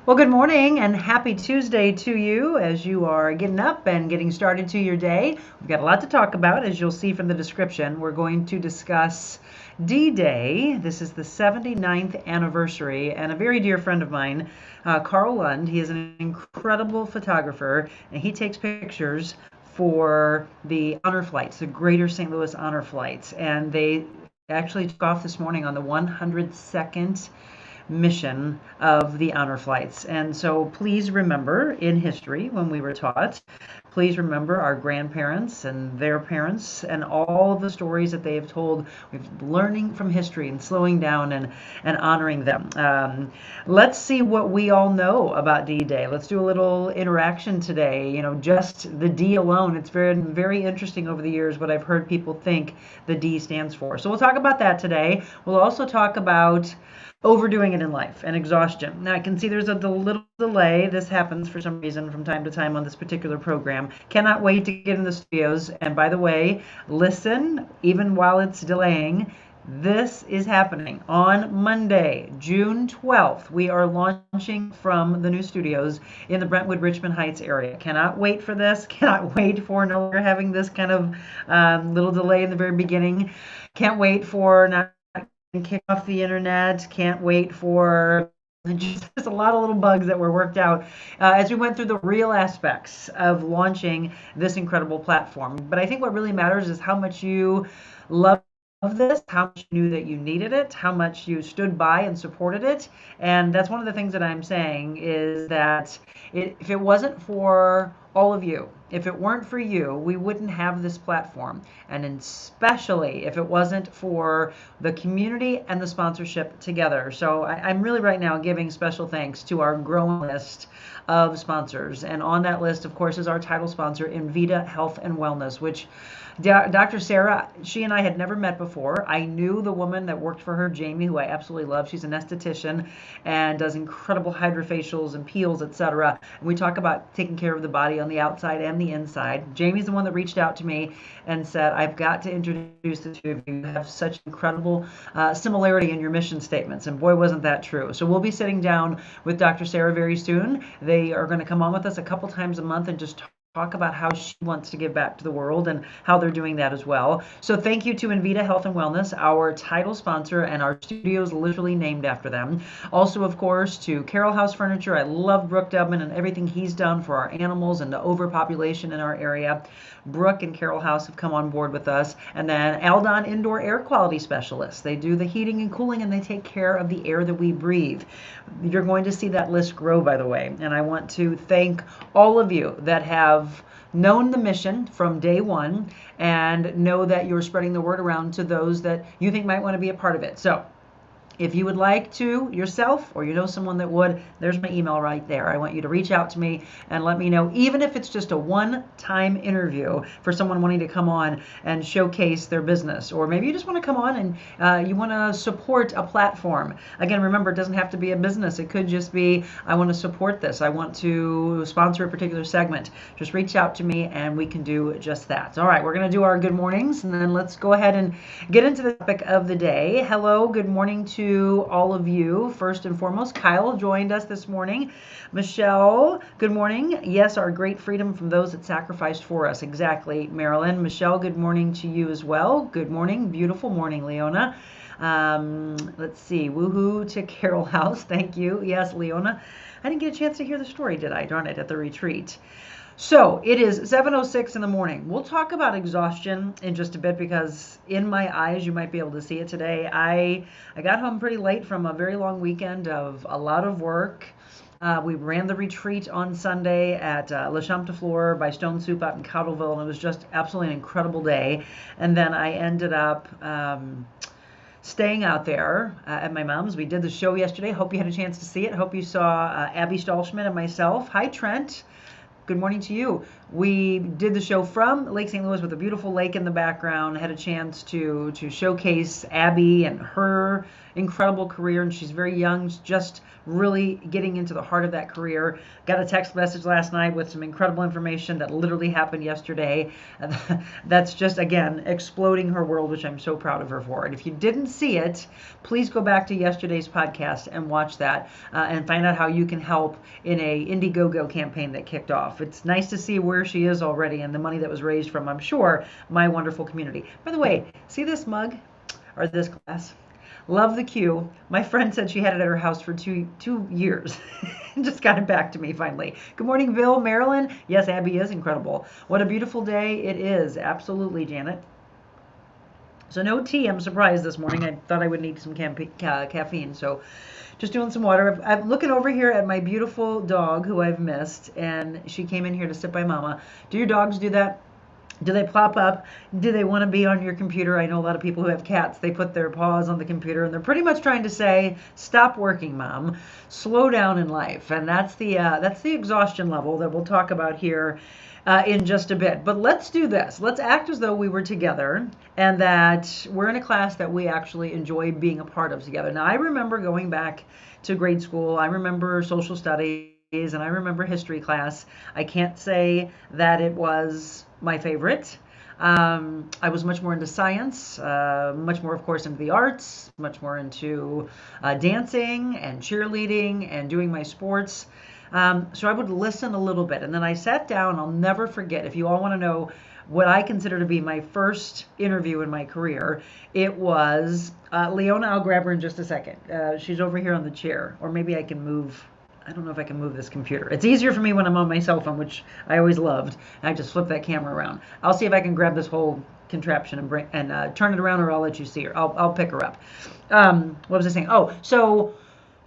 Well, good morning and happy Tuesday to you as you are getting up and getting started to your day. We've got a lot to talk about, as you'll see from the description. We're going to discuss D-Day. This is the 79th anniversary, and a very dear friend of mine, Carl Lund, he is an incredible photographer, and he takes pictures for the honor flights, the Greater St. Louis honor flights, and they actually took off this morning on the 102nd mission of the honor flights. And so please remember, in history, when we were taught, please remember our grandparents and their parents and all the stories that they have told. We're learning from history and slowing down and honoring them. Let's see what we all know about D-Day. Let's do a little interaction today. Just the D alone, it's very, very interesting over the years what I've heard people think the D stands for. So we'll talk about that today. We'll also talk about overdoing it in life and exhaustion. Now I can see there's a little delay. This happens for some reason from time to time on this particular program. Cannot wait to get in the studios. And by the way, listen, even while it's delaying, this is happening on Monday, June 12th. We are launching from the new studios in the Brentwood, Richmond Heights area. Cannot wait for this. Cannot wait for no longer having this kind of little delay in the very beginning. Can't wait for not kick off the internet. Can't wait for just a lot of little bugs that were worked out as we went through the real aspects of launching this incredible platform. But I think what really matters is how much you love this, how much you knew that you needed it, how much you stood by and supported it. And that's one of the things that I'm saying is that if it wasn't for all of you, if it weren't for you, we wouldn't have this platform. And especially if it wasn't for the community and the sponsorship together. So I'm really right now giving special thanks to our growing list of sponsors. And on that list, of course, is our title sponsor, Invita Health and Wellness, which Dr. Sarah, she and I had never met before. I knew the woman that worked for her, Jamie, who I absolutely love. She's an esthetician and does incredible hydrofacials and peels, etc. And we talk about taking care of the body on the outside and the inside. Jamie's the one that reached out to me and said, I've got to introduce the two of you. You have such incredible similarity in your mission statements. And boy, wasn't that true. So we'll be sitting down with Dr. Sarah very soon. They are going to come on with us a couple times a month and just talk about how she wants to give back to the world and how they're doing that as well. So thank you to Invita Health and Wellness, our title sponsor, and our studios literally named after them. Also, of course, to Carroll House Furniture. I love Brooke Dubman and everything he's done for our animals and the overpopulation in our area. Brooke and Carroll House have come on board with us. And then Aldon Indoor Air Quality Specialists. They do the heating and cooling and they take care of the air that we breathe. You're going to see that list grow, by the way. And I want to thank all of you that have known the mission from day one and know that you're spreading the word around to those that you think might want to be a part of it. So if you would like to yourself or you know someone that would, there's my email right there. I want you to reach out to me and let me know, even if it's just a one-time interview for someone wanting to come on and showcase their business. Or maybe you just want to come on and you want to support a platform. Again, remember, it doesn't have to be a business. It could just be, I want to support this. I want to sponsor a particular segment. Just reach out to me and we can do just that. All right, we're going to do our good mornings and then let's go ahead and get into the topic of the day. Hello, good morning to all of you. First and foremost, Kyle joined us this morning. Michelle, good morning. Yes, our great freedom from those that sacrificed for us. Exactly, Marilyn. Michelle, good morning to you as well. Good morning. Beautiful morning, Leona. Let's see. Woohoo to Carroll House. Thank you. Yes, Leona. I didn't get a chance to hear the story, did I? Darn it, at the retreat. So it is 7:06 in the morning. We'll talk about exhaustion in just a bit because in my eyes, you might be able to see it today. I got home pretty late from a very long weekend of a lot of work. We ran the retreat on Sunday at Le Champ de Fleur by Stone Soup out in Cottleville, and it was just absolutely an incredible day. And then I ended up staying out there at my mom's. We did the show yesterday. Hope you had a chance to see it. Hope you saw Abby Stahlschmidt and myself. Hi, Trent. Good morning to you. We did the show from Lake St. Louis with a beautiful lake in the background. Had a chance to showcase Abby and her incredible career, and she's very young, just really getting into the heart of that career. Got a text message last night with some incredible information that literally happened yesterday. That's just, again, exploding her world, which I'm so proud of her for. And if you didn't see it, please go back to yesterday's podcast and watch that and find out how you can help in a Indiegogo campaign that kicked off. It's nice to see where she is already and the money that was raised from, I'm sure, my wonderful community. By the way, see this mug or this glass? Love the Q. My friend said she had it at her house for two years. Just got it back to me finally. Good morning, Bill, Maryland. Yes, Abby is incredible. What a beautiful day it is. Absolutely, Janet. So no tea. I'm surprised this morning. I thought I would need some caffeine. So just doing some water. I'm looking over here at my beautiful dog who I've missed, and she came in here to sit by Mama. Do your dogs do that? Do they plop up? Do they want to be on your computer? I know a lot of people who have cats, they put their paws on the computer and they're pretty much trying to say, stop working, Mom. Slow down in life. And that's the exhaustion level that we'll talk about here in just a bit. But let's do this. Let's act as though we were together and that we're in a class that we actually enjoy being a part of together. Now, I remember going back to grade school. I remember social studies and I remember history class. I can't say that it was my favorite. I was much more into science, much more, of course, into the arts, much more into dancing and cheerleading and doing my sports. So I would listen a little bit. And then I sat down. I'll never forget. If you all want to know what I consider to be my first interview in my career, it was Leona. I'll grab her in just a second. She's over here on the chair. Or maybe I can move. I don't know if I can move this computer. It's easier for me when I'm on my cell phone, which I always loved. I just flip that camera around. I'll see if I can grab this whole contraption and turn it around, or I'll let you see her. I'll pick her up. What was I saying? Oh, so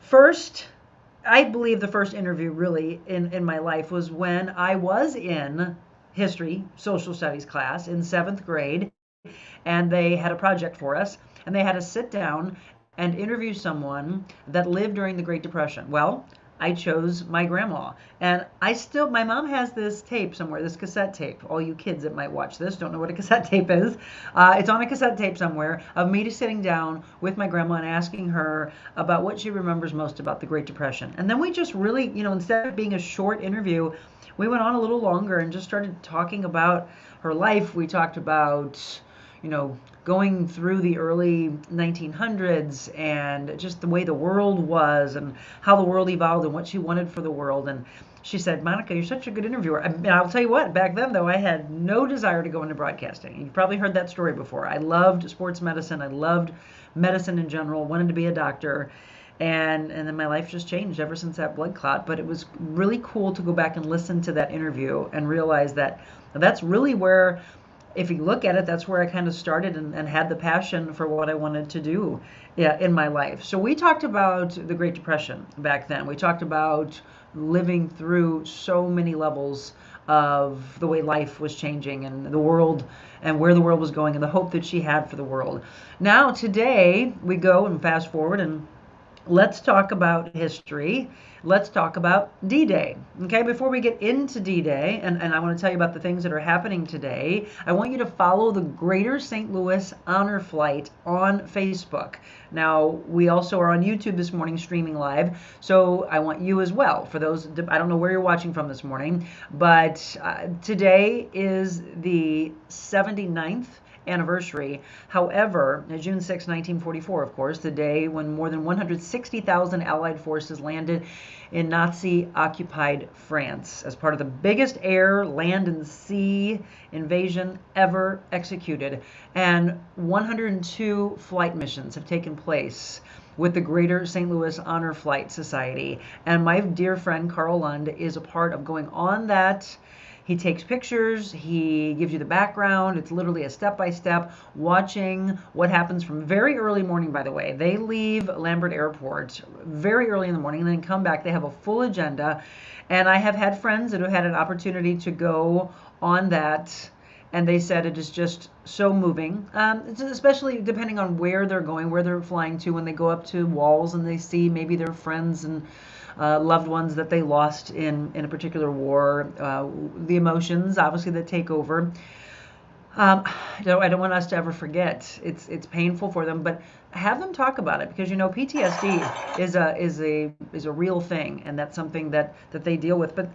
first, I believe the first interview really in my life was when I was in history, social studies class in 7th grade, and they had a project for us, and they had us sit down and interview someone that lived during the Great Depression. Well, I chose my grandma. And my mom has this tape somewhere, this cassette tape. All you kids that might watch this don't know what a cassette tape is. It's on a cassette tape somewhere of me just sitting down with my grandma and asking her about what she remembers most about the Great Depression. And then we just really, instead of being a short interview, we went on a little longer and just started talking about her life. We talked about, going through the early 1900s and just the way the world was and how the world evolved and what she wanted for the world. And she said, Monica, you're such a good interviewer. And I'll tell you what, back then, though, I had no desire to go into broadcasting. You've probably heard that story before. I loved sports medicine. I loved medicine in general, wanted to be a doctor. And then my life just changed ever since that blood clot. But it was really cool to go back and listen to that interview and realize that that's really where, if you look at it, that's where I kind of started and had the passion for what I wanted to do in my life. So we talked about the Great Depression back then. We talked about living through so many levels of the way life was changing and the world and where the world was going and the hope that she had for the world. Now, today, we go and fast forward and let's talk about history. Let's talk about D-Day. Okay, before we get into D-Day, and I want to tell you about the things that are happening today, I want you to follow the Greater St. Louis Honor Flight on Facebook. Now, we also are on YouTube this morning streaming live, so I want you as well. For those, I don't know where you're watching from this morning, but today is the 79th anniversary. However, June 6, 1944, of course, the day when more than 160,000 Allied forces landed in Nazi-occupied France as part of the biggest air, land, and sea invasion ever executed. And 102 flight missions have taken place with the Greater St. Louis Honor Flight Society. And my dear friend Carl Lund is a part of going on that. He takes pictures, he gives you the background. It's literally a step-by-step watching what happens from very early morning, by the way. They leave Lambert Airport very early in the morning and then come back. They have a full agenda. And I have had friends that have had an opportunity to go on that, and they said it is just so moving, especially depending on where they're going, where they're flying to, when they go up to walls and they see maybe their friends and loved ones that they lost in a particular war, the emotions obviously that take over. I don't want us to ever forget. It's painful for them, but have them talk about it, because PTSD is a real thing, and that's something that they deal with. But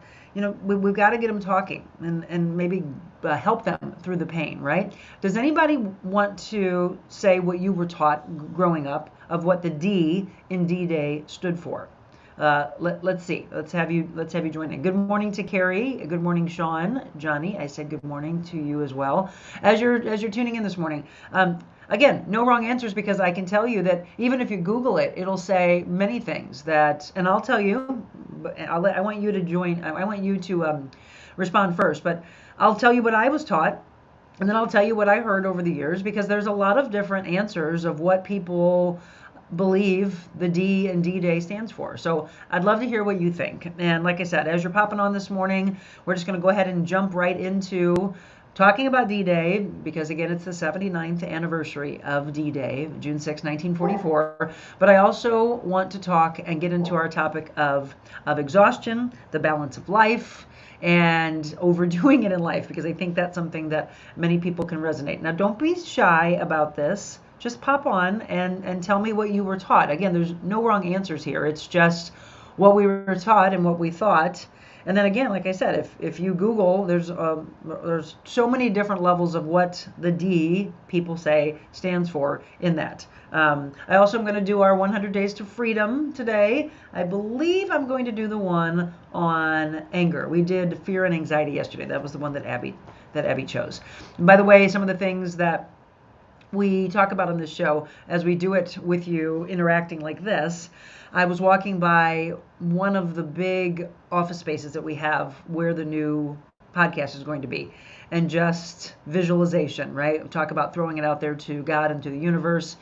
we've got to get them talking, and maybe help them through the pain, right? Does anybody want to say what you were taught growing up of what the D in D-Day stood for? Let's see. Let's have you join in. Good morning to Carrie. Good morning, Sean. Johnny, I said good morning to you as well. As you're tuning in this morning. Again, no wrong answers, because I can tell you that even if you Google it, it'll say many things that, and I'll tell you, I want you to join. I want you to respond first, but I'll tell you what I was taught, and then I'll tell you what I heard over the years, because there's a lot of different answers of what people believe the D in D-Day stands for. So I'd love to hear what you think. And like I said, as you're popping on this morning, we're just going to go ahead and jump right into talking about D-Day, because again, it's the 79th anniversary of D-Day, June 6, 1944. But I also want to talk and get into our topic of exhaustion, the balance of life, and overdoing it in life, because I think that's something that many people can resonate. Now, don't be shy about this. Just pop on and tell me what you were taught. Again, there's no wrong answers here. It's just what we were taught and what we thought. And then again, like I said, if you Google, there's so many different levels of what the D, people say, stands for in that. I also am going to do our 100 Days to Freedom today. I believe I'm going to do the one on anger. We did fear and anxiety yesterday. That was the one that Abby chose. And by the way, some of the things that we talk about on this show, as we do it with you interacting like this, I was walking by one of the big office spaces that we have where the new podcast is going to be, and just visualization, right? We talk about throwing it out there to God and to the universe,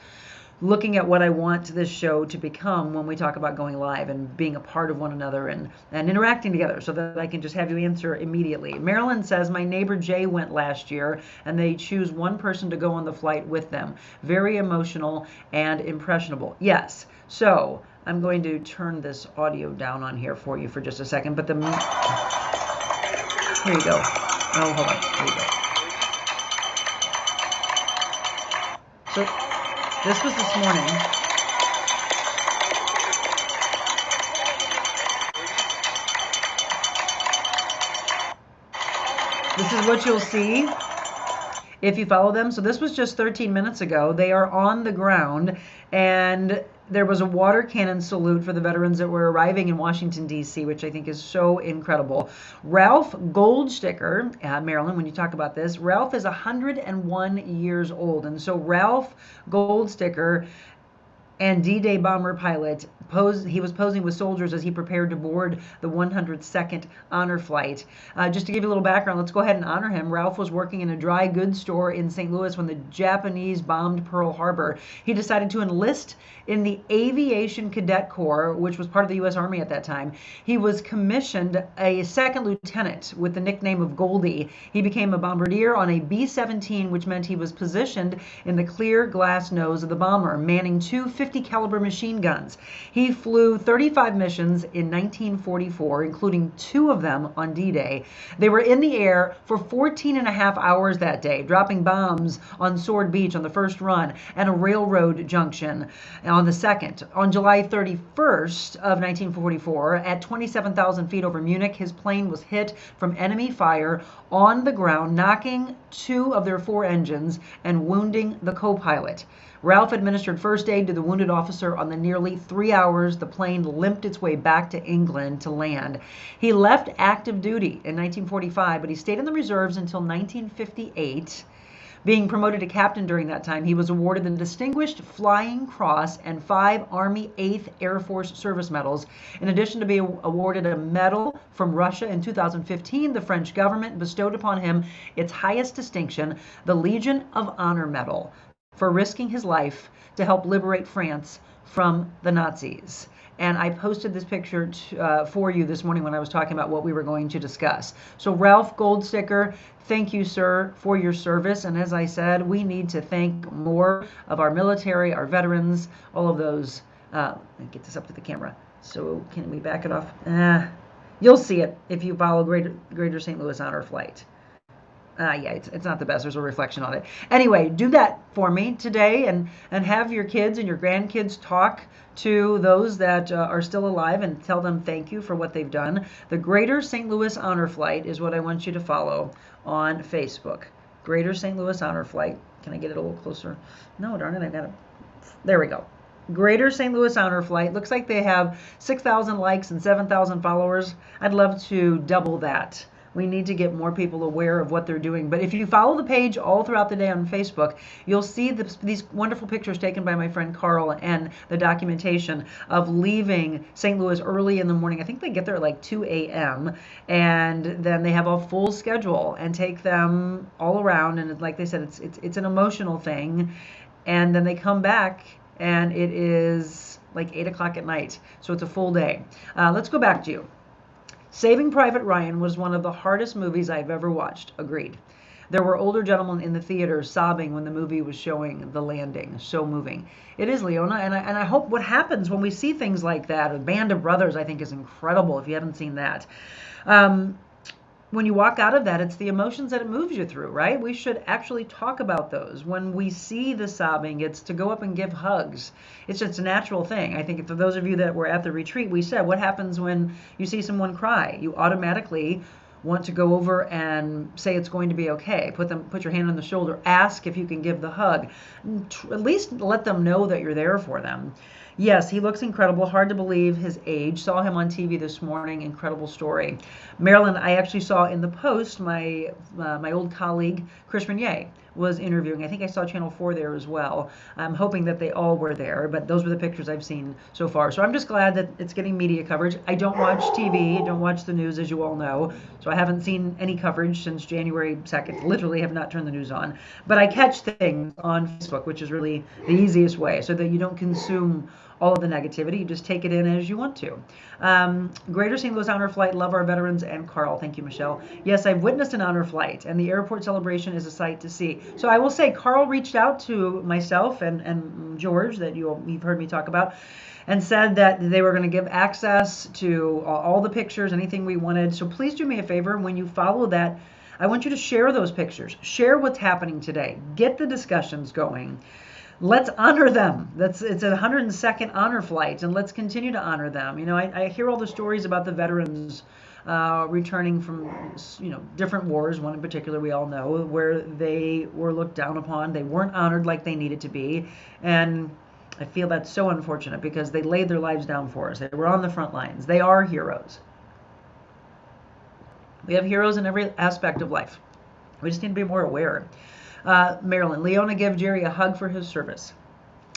looking at what I want this show to become when we talk about going live and being a part of one another and interacting together, so that I can just have you answer immediately. Marilyn says, my neighbor Jay went last year, and they choose one person to go on the flight with them. Very emotional and impressionable. Yes. So I'm going to turn this audio down on here for you for just a second, but here you go. Oh, hold on. Here you go. So this was this morning. This is what you'll see if you follow them. So this was just 13 minutes ago. They are on the ground, and there was a water cannon salute for the veterans that were arriving in Washington, D.C., which I think is so incredible. Ralph Goldsticker, Marilyn, when you talk about this, Ralph is 101 years old. And so Ralph Goldsticker and D-Day bomber pilot, he was posing with soldiers as he prepared to board the 102nd honor flight. Just to give you a little background, let's go ahead and honor him. Ralph was working in a dry goods store in St. Louis when the Japanese bombed Pearl Harbor. He decided to enlist in the Aviation Cadet Corps, which was part of the U.S. Army at that time. He was commissioned a second lieutenant with the nickname of Goldie. He became a bombardier on a B-17, which meant he was positioned in the clear glass nose of the bomber, manning two 50 caliber machine guns. He flew 35 missions in 1944, including 2 of them on D-Day. They were in the air for 14 and a half hours that day, dropping bombs on Sword Beach on the first run and a railroad junction on the second. On July 31st of 1944, at 27,000 feet over Munich, his plane was hit from enemy fire on the ground, knocking 2 of their 4 engines and wounding the co-pilot. Ralph administered first aid to the wounded officer. On the nearly 3 hours the plane limped its way back to England to land. He left active duty in 1945, but he stayed in the reserves until 1958. Being promoted to captain during that time, he was awarded the Distinguished Flying Cross and 5 Army 8th Air Force Service Medals. In addition to being awarded a medal from Russia in 2015, the French government bestowed upon him its highest distinction, the Legion of Honor Medal, for risking his life to help liberate France from the Nazis. And I posted this picture for you this morning when I was talking about what we were going to discuss. So Ralph Goldsticker, thank you, sir, for your service. And as I said, we need to thank more of our military, our veterans, all of those. Let me get this up to the camera. So can we back it off? You'll see it if you follow Greater St. Louis Honor Flight. Yeah, it's not the best. There's a reflection on it. Anyway, do that for me today, and have your kids and your grandkids talk to those that are still alive and tell them thank you for what they've done. The Greater St. Louis Honor Flight is what I want you to follow on Facebook. Greater St. Louis Honor Flight. Can I get it a little closer? No, darn it, I got it. There we go. Greater St. Louis Honor Flight. Looks like they have 6,000 likes and 7,000 followers. I'd love to double that. We need to get more people aware of what they're doing. But if you follow the page all throughout the day on Facebook, you'll see these wonderful pictures taken by my friend Carl and the documentation of leaving St. Louis early in the morning. I think they get there at like 2 a.m. and then they have a full schedule and take them all around. And like they said, it's an emotional thing. And then they come back and it is like 8 o'clock at night. So it's a full day. Let's go back to you. Saving Private Ryan was one of the hardest movies I've ever watched. Agreed. There were older gentlemen in the theater sobbing when the movie was showing the landing. So moving. It is, Leona, and I hope what happens when we see things like that. A Band of Brothers, I think, is incredible if you haven't seen that. When you walk out of that, it's the emotions that it moves you through, right? We should actually talk about those. When we see the sobbing, it's to go up and give hugs. It's just a natural thing. I think for those of you that were at the retreat, we said, what happens when you see someone cry? You automatically want to go over and say it's going to be okay. Put your hand on the shoulder. Ask if you can give the hug. At least let them know that you're there for them. Yes, he looks incredible. Hard to believe his age. Saw him on TV this morning. Incredible story. Marilyn, I actually saw in the Post, my old colleague, Chris Renier, was interviewing. I think I saw Channel 4 there as well. I'm hoping that they all were there, but those were the pictures I've seen so far. So I'm just glad that it's getting media coverage. I don't watch TV, don't watch the news, as you all know. So I haven't seen any coverage since January 2nd. Literally have not turned the news on. But I catch things on Facebook, which is really the easiest way, so that you don't consume all of the negativity. You just take it in as you want to. Greater St. Louis Honor Flight, love our veterans, and Carl. Thank you, Michelle. Yes, I've witnessed an honor flight, and the airport celebration is a sight to see. So I will say, Carl reached out to myself and George, that you've heard me talk about, and said that they were going to give access to all the pictures, anything we wanted. So please do me a favor, when you follow that, I want you to share those pictures. Share what's happening today. Get the discussions going. Let's honor them. It's a 102nd honor flight, and let's continue to honor them. You know, I hear all the stories about the veterans returning from, different wars, one in particular we all know, where they were looked down upon. They weren't honored like they needed to be, and I feel that's so unfortunate because they laid their lives down for us. They were on the front lines. They are heroes. We have heroes in every aspect of life. We just need to be more aware. Marilyn, Leona, give Jerry a hug for his service.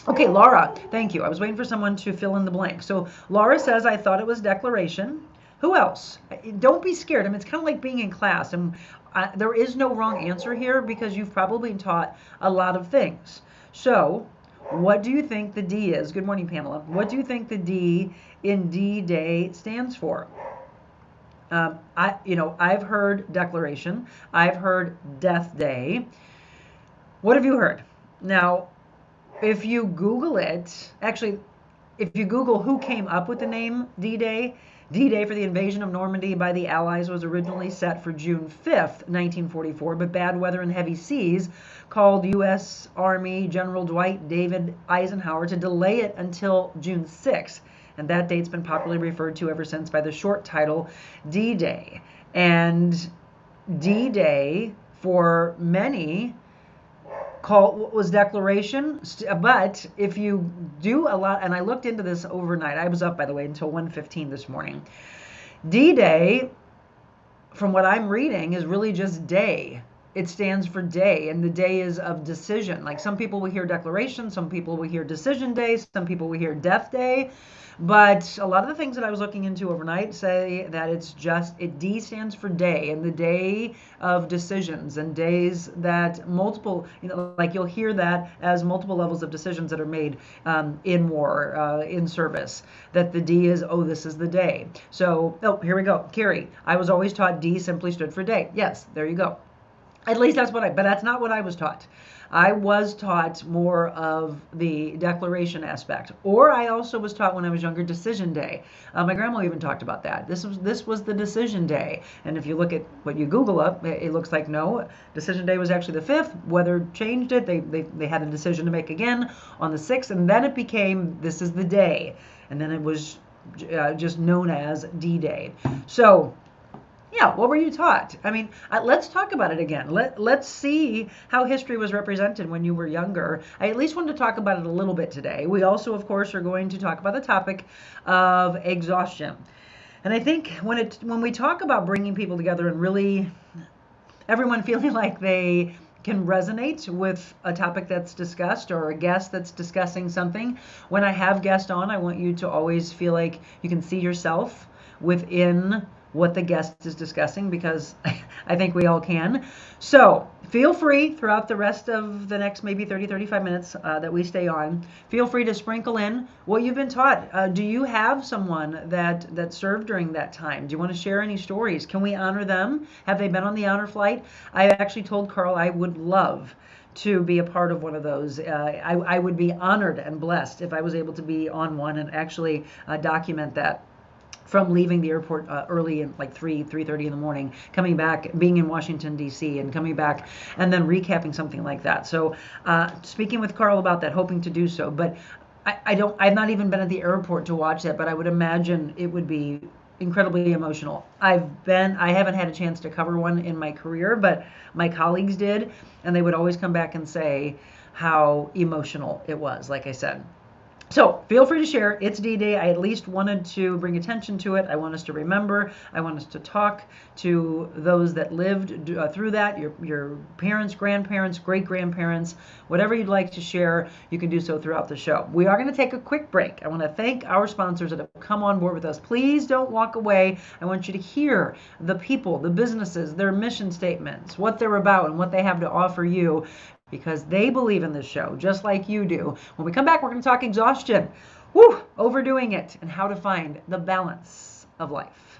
Okay, Laura, thank you. I was waiting for someone to fill in the blank. So Laura says, I thought it was declaration. Who else? Don't be scared. I mean, it's kind of like being in class. And there is no wrong answer here because you've probably taught a lot of things. So what do you think the D is? Good morning, Pamela. What do you think the D in D-Day stands for? I've heard declaration. I've heard Death Day. What have you heard? Now, if you Google it, actually, if you Google who came up with the name D-Day, D-Day for the invasion of Normandy by the Allies was originally set for June 5th, 1944, but bad weather and heavy seas called U.S. Army General Dwight David Eisenhower to delay it until June 6th. And that date's been popularly referred to ever since by the short title D-Day. And D-Day, for many, was declaration, but if you do a lot, and I looked into this overnight, I was up, by the way, until 1:15 this morning. D-Day, from what I'm reading, is really just day. It stands for day, and the day is of decision. Like some people will hear declaration, some people will hear decision day, some people will hear death day. But a lot of the things that I was looking into overnight say that D stands for day, and the day of decisions, and days that multiple, like you'll hear that as multiple levels of decisions that are made in war, in service, that the D is, this is the day. So, here we go. Carrie, I was always taught D simply stood for day. Yes, there you go. At least that's but that's not what I was taught. I was taught more of the declaration aspect, or I also was taught when I was younger decision day. My grandma even talked about that. This was the decision day, and if you look at what you Google up, it looks like no, decision day was actually the 5th. Weather changed it. They had a decision to make again on the 6th, and then it became this is the day, and then it was just known as D-Day. So yeah, what were you taught? I mean, let's talk about it again. Let's see how history was represented when you were younger. I at least wanted to talk about it a little bit today. We also, of course, are going to talk about the topic of exhaustion. And I think when we talk about bringing people together and really everyone feeling like they can resonate with a topic that's discussed or a guest that's discussing something, when I have guests on, I want you to always feel like you can see yourself within what the guest is discussing, because I think we all can. So feel free throughout the rest of the next maybe 30-35 minutes that we stay on, feel free to sprinkle in what you've been taught. Do you have someone that served during that time? Do you want to share any stories? Can we honor them? Have they been on the honor flight? I actually told Carl I would love to be a part of one of those. I would be honored and blessed if I was able to be on one and actually document that, from leaving the airport early in like 3:30 in the morning, coming back, being in Washington, D.C., and coming back, and then recapping something like that. So speaking with Carl about that, hoping to do so. But I've not even been at the airport to watch that, but I would imagine it would be incredibly emotional. I haven't had a chance to cover one in my career, but my colleagues did, and they would always come back and say how emotional it was, like I said. So feel free to share. It's D-Day. I at least wanted to bring attention to it. I want us to remember. I want us to talk to those that lived through that, your parents, grandparents, great-grandparents, whatever you'd like to share, you can do so throughout the show. We are going to take a quick break. I want to thank our sponsors that have come on board with us. Please don't walk away. I want you to hear the people, the businesses, their mission statements, what they're about, and what they have to offer you, because they believe in this show just like you do. When we come back, we're going to talk exhaustion, overdoing it, and how to find the balance of life.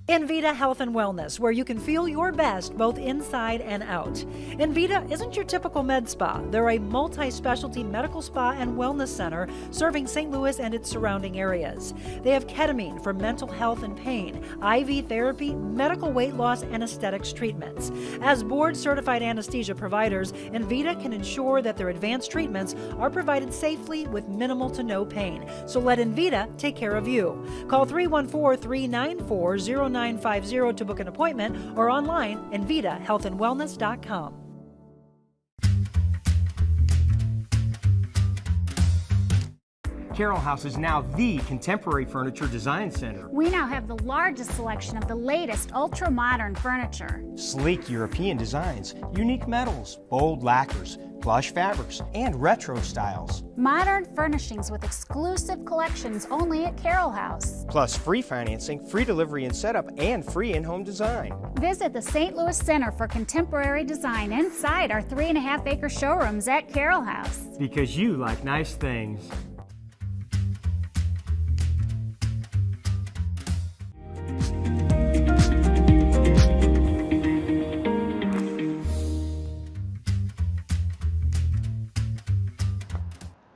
Envita Health and Wellness, where you can feel your best both inside and out. Envita isn't your typical med spa. They're a multi-specialty medical spa and wellness center serving St. Louis and its surrounding areas. They have ketamine for mental health and pain, IV therapy, medical weight loss, and aesthetics treatments. As board-certified anesthesia providers, Envita can ensure that their advanced treatments are provided safely with minimal to no pain. So let Envita take care of you. Call 314-394-0950 to book an appointment, or online envitahealthandwellness.com. Carroll House is now the contemporary furniture design center. We now have the largest selection of the latest ultra-modern furniture. Sleek European designs, unique metals, bold lacquers, plush fabrics, and retro styles. Modern furnishings with exclusive collections only at Carroll House. Plus free financing, free delivery and setup, and free in-home design. Visit the St. Louis Center for Contemporary Design inside our 3.5-acre showrooms at Carroll House. Because you like nice things.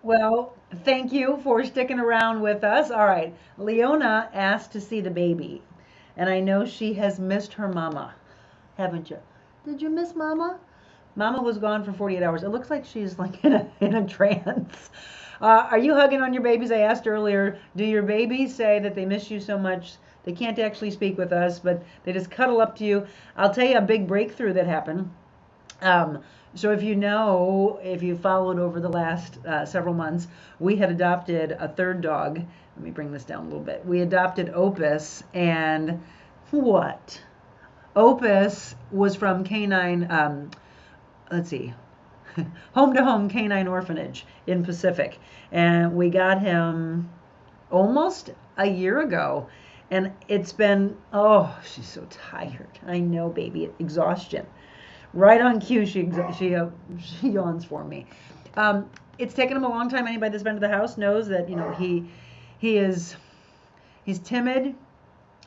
Well, thank you for sticking around with us. All right, Leona asked to see the baby, and I know she has missed her mama, haven't you? Did you miss mama? Mama was gone for 48 hours. It looks like she's like in a trance. Are you hugging on your babies? I asked earlier, do your babies say that they miss you so much they can't actually speak with us, but they just cuddle up to you? I'll tell you a big breakthrough that happened. So if you followed over the last several months, we had adopted a third dog. Let me bring this down a little bit. We adopted Opus, and what? Opus was from Canine, Home to Home Canine Orphanage in Pacific. And we got him almost a year ago. And it's been, she's so tired. I know, baby, exhaustion. Right on cue, she yawns for me. It's taken him a long time. Anybody that's been to the house knows that, he's He's timid.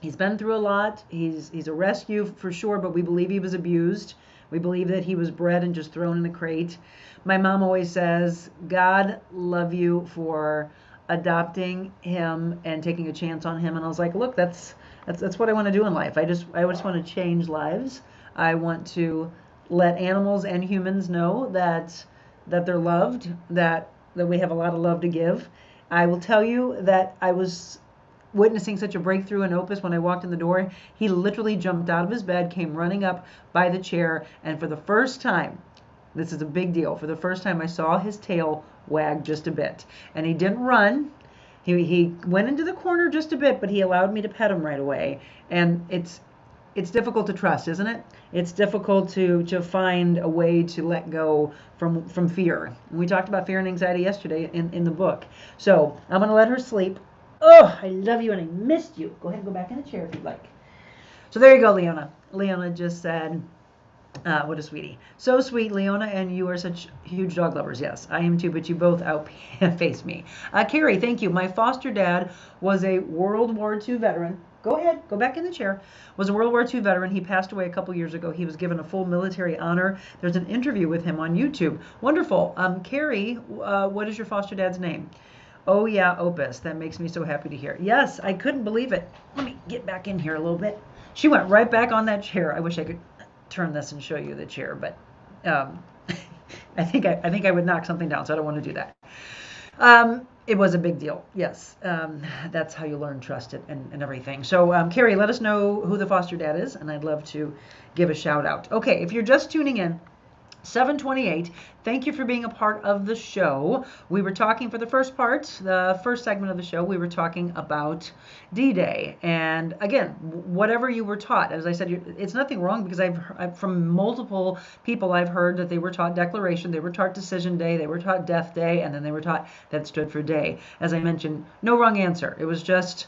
He's been through a lot. He's a rescue for sure, but we believe he was abused. We believe that he was bred and just thrown in a crate. My mom always says, God love you for adopting him and taking a chance on him. And I was like, look, that's what I want to do in life. I just want to change lives. I want to let animals and humans know that they're loved, that we have a lot of love to give. I will tell you that I was witnessing such a breakthrough in Opus when I walked in the door. He literally jumped out of his bed, came running up by the chair, and for the first time, this is a big deal, for the first time I saw his tail wag just a bit. And he didn't run. He went into the corner just a bit, but he allowed me to pet him right away. And it's difficult to trust, isn't it? It's difficult to find a way to let go from fear. We talked about fear and anxiety yesterday in the book. So I'm going to let her sleep. Oh, I love you and I missed you. Go ahead and go back in the chair if you'd like. So there you go, Leona. Leona just said, what a sweetie. So sweet, Leona, and you are such huge dog lovers. Yes, I am too, but you both outface me. Carrie, thank you. My foster dad was a World War II veteran. Go ahead, go back in the chair. Was a World War II veteran. He passed away a couple years ago. He was given a full military honor. There's an interview with him on YouTube. Wonderful. Carrie, what is your foster dad's name? Oh yeah, Opus. That makes me so happy to hear. Yes, I couldn't believe it. Let me get back in here a little bit. She went right back on that chair. I wish I could turn this and show you the chair, but I think I would knock something down, so I don't want to do that. It was a big deal. Yes, that's how you learn trust it and everything. So Carrie, let us know who the foster dad is, and I'd love to give a shout out. Okay, if you're just tuning in, 7:28. Thank you for being a part of the show. We were talking for the first part, the first segment of the show, we were talking about D-Day. And again, whatever you were taught, as I said, it's nothing wrong, because I've from multiple people I've heard that they were taught Declaration, they were taught Decision Day, they were taught Death Day, and then they were taught that stood for day. As I mentioned, no wrong answer. It was just,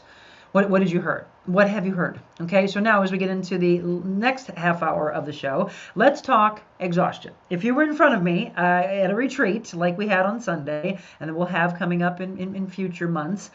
what did you hear? What have you heard? Okay, so now as we get into the next half hour of the show, let's talk exhaustion. If you were in front of me at a retreat like we had on Sunday, and then we'll have coming up in future months,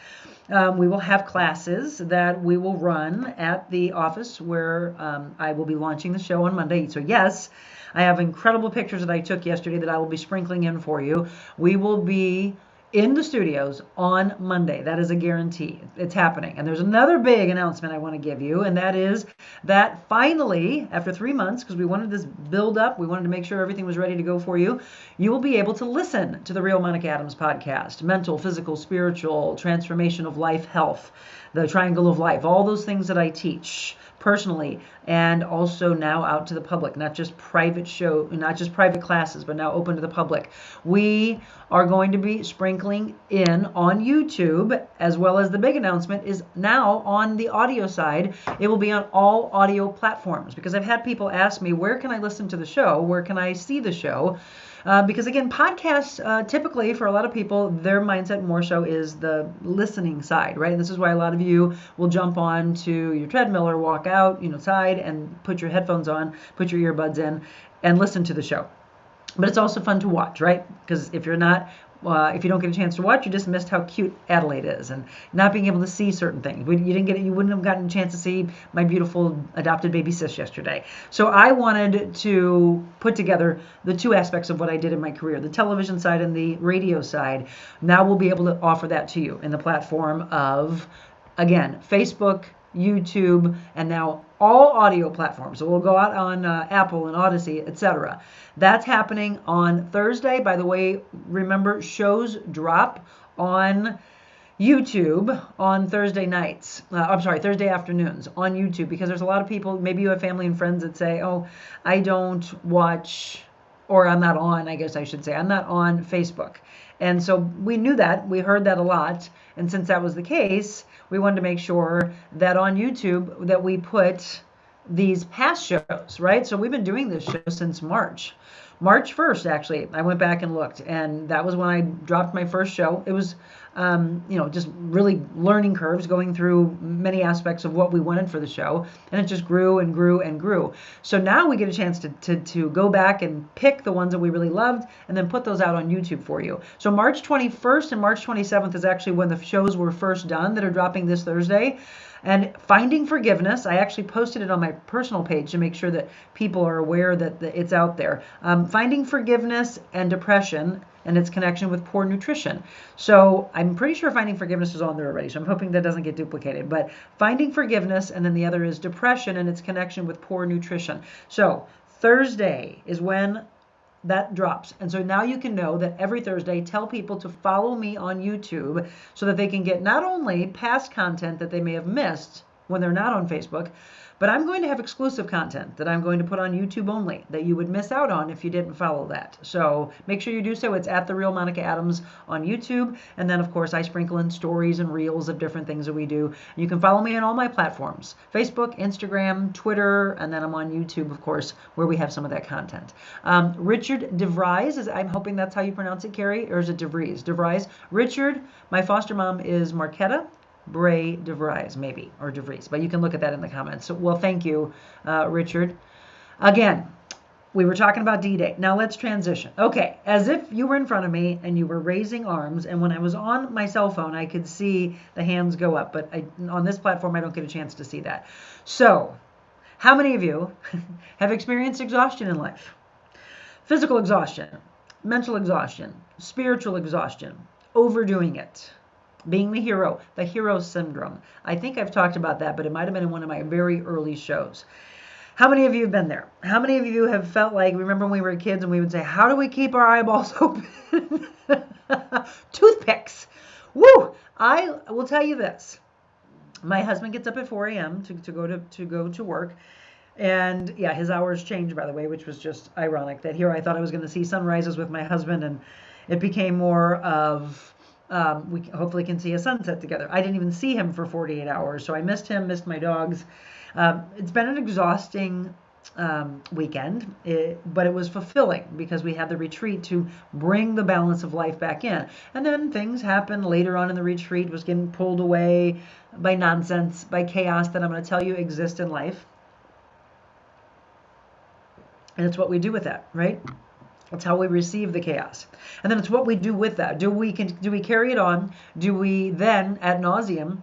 we will have classes that we will run at the office where I will be launching the show on Monday. So yes, I have incredible pictures that I took yesterday that I will be sprinkling in for you. We will be in the studios on Monday. That is a guarantee. It's happening. And there's another big announcement I want to give you, and that is that finally, after 3 months, because we wanted this build up, we wanted to make sure everything was ready to go for you, you will be able to listen to the Real Monica Adams podcast. Mental, physical, spiritual, transformation of life, health, the triangle of life, all those things that I teach personally, and also now out to the public, not just private classes, but now open to the public. We are going to be sprinkling in on YouTube, as well as the big announcement is now on the audio side. It will be on all audio platforms, because I've had people ask me, where can I listen to the show? Where can I see the show? Because again, podcasts, typically for a lot of people, their mindset more so is the listening side, right? And this is why a lot of you will jump on to your treadmill or walk out, outside and put your headphones on, put your earbuds in and listen to the show. But it's also fun to watch, right? Because if you don't get a chance to watch, you just missed how cute Adelaide is, and not being able to see certain things. You wouldn't have gotten a chance to see my beautiful adopted baby sis yesterday. So I wanted to put together the two aspects of what I did in my career, the television side and the radio side. Now we'll be able to offer that to you in the platform of, again, Facebook, YouTube, and now all audio platforms. So we'll go out on Apple and Odyssey, etc. That's happening on Thursday. By the way, remember, shows drop on YouTube on Thursday nights. Thursday afternoons on YouTube, because there's a lot of people, maybe you have family and friends that say, oh, I don't watch, or I'm not on, I guess I should say, I'm not on Facebook. And so we knew that, we heard that a lot. And since that was the case, we wanted to make sure that on YouTube that we put these past shows, right? So we've been doing this show since March. March 1st, actually, I went back and looked, and that was when I dropped my first show. It was, just really learning curves, going through many aspects of what we wanted for the show, and it just grew and grew and grew. So now we get a chance to go back and pick the ones that we really loved, and then put those out on YouTube for you. So March 21st and March 27th is actually when the shows were first done that are dropping this Thursday. And Finding Forgiveness, I actually posted it on my personal page to make sure that people are aware that it's out there. Finding Forgiveness and Depression and its connection with poor nutrition. So I'm pretty sure Finding Forgiveness is on there already, so I'm hoping that doesn't get duplicated. But Finding Forgiveness, and then the other is Depression and its connection with poor nutrition. So Thursday is when that drops. And so now you can know that every Thursday, tell people to follow me on YouTube so that they can get not only past content that they may have missed when they're not on Facebook, but I'm going to have exclusive content that I'm going to put on YouTube only that you would miss out on if you didn't follow that. So make sure you do so. It's at The Real Monica Adams on YouTube. And then, of course, I sprinkle in stories and reels of different things that we do. You can follow me on all my platforms, Facebook, Instagram, Twitter, and then I'm on YouTube, of course, where we have some of that content. Richard DeVries, I'm hoping that's how you pronounce it, Carrie, or is it DeVries? DeVries. Richard, my foster mom is Marquetta Bray DeVries, maybe, or DeVries, but you can look at that in the comments. So, well, thank you, Richard. Again, we were talking about D-Day. Now let's transition. Okay, as if you were in front of me and you were raising arms, and when I was on my cell phone, I could see the hands go up, but on this platform, I don't get a chance to see that. So, how many of you have experienced exhaustion in life? Physical exhaustion, mental exhaustion, spiritual exhaustion, overdoing it, being the hero syndrome. I think I've talked about that, but it might have been in one of my very early shows. How many of you have been there? How many of you have felt like, remember when we were kids and we would say, how do we keep our eyeballs open? Toothpicks. Woo! I will tell you this. My husband gets up at 4 a.m. to go to work. And yeah, his hours changed, by the way, which was just ironic that here I thought I was going to see sunrises with my husband, and it became more of we hopefully can see a sunset together. I didn't even see him for 48 hours, so I missed him, missed my dogs. It's been an exhausting weekend, but it was fulfilling because we had the retreat to bring the balance of life back in. And then things happened later on in the retreat, was getting pulled away by nonsense, by chaos that I'm going to tell you exists in life. And it's what we do with that, right? It's how we receive the chaos. And then it's what we do with that. Do we carry it on? Do we then, ad nauseum,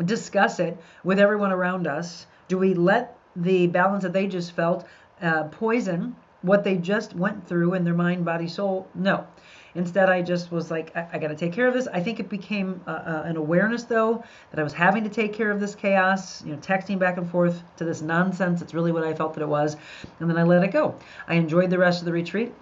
discuss it with everyone around us? Do we let the balance that they just felt poison what they just went through in their mind, body, soul? No. Instead, I just was like, I got to take care of this. I think it became an awareness, though, that I was having to take care of this chaos, texting back and forth to this nonsense. It's really what I felt that it was. And then I let it go. I enjoyed the rest of the retreat.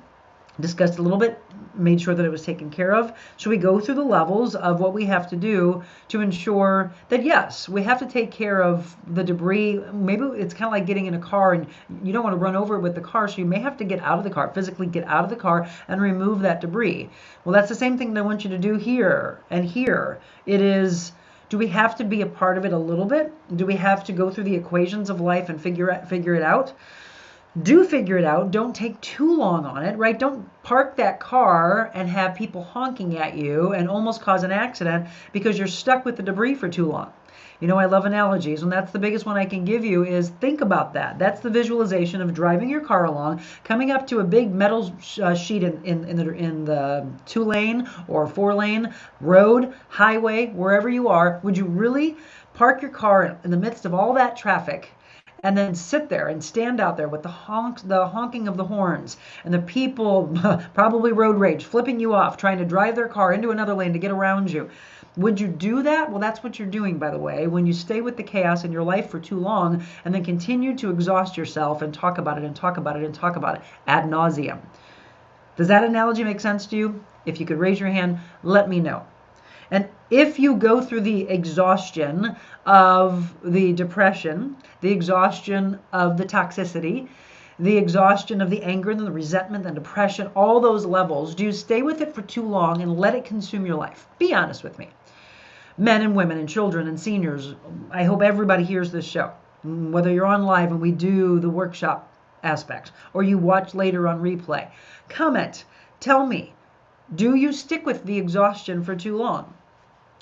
Discussed a little bit, made sure that it was taken care of. So we go through the levels of what we have to do to ensure that, yes, we have to take care of the debris. Maybe it's kind of like getting in a car and you don't want to run over it with the car, so you may have to get out of the car, physically get out of the car and remove that debris. Well, that's the same thing that I want you to do here and here. It is, do we have to be a part of it a little bit? Do we have to go through the equations of life and figure it out? Do figure it out. Don't take too long on it, right? Don't park that car and have people honking at you and almost cause an accident because you're stuck with the debris for too long. I love analogies, and that's the biggest one I can give you is think about that. That's the visualization of driving your car along, coming up to a big metal sheet in the 2-lane or 4-lane road, highway, wherever you are. Would you really park your car in the midst of all that traffic and then sit there and stand out there with the honking of the horns and the people, probably road rage, flipping you off, trying to drive their car into another lane to get around you? Would you do that? Well, that's what you're doing, by the way, when you stay with the chaos in your life for too long and then continue to exhaust yourself and talk about it and talk about it and talk about it ad nauseum. Does that analogy make sense to you? If you could raise your hand, let me know. And if you go through the exhaustion of the depression, the exhaustion of the toxicity, the exhaustion of the anger and the resentment and depression, all those levels, do you stay with it for too long and let it consume your life? Be honest with me. Men and women and children and seniors, I hope everybody hears this show. Whether you're on live and we do the workshop aspect, or you watch later on replay. Comment. Tell me, do you stick with the exhaustion for too long?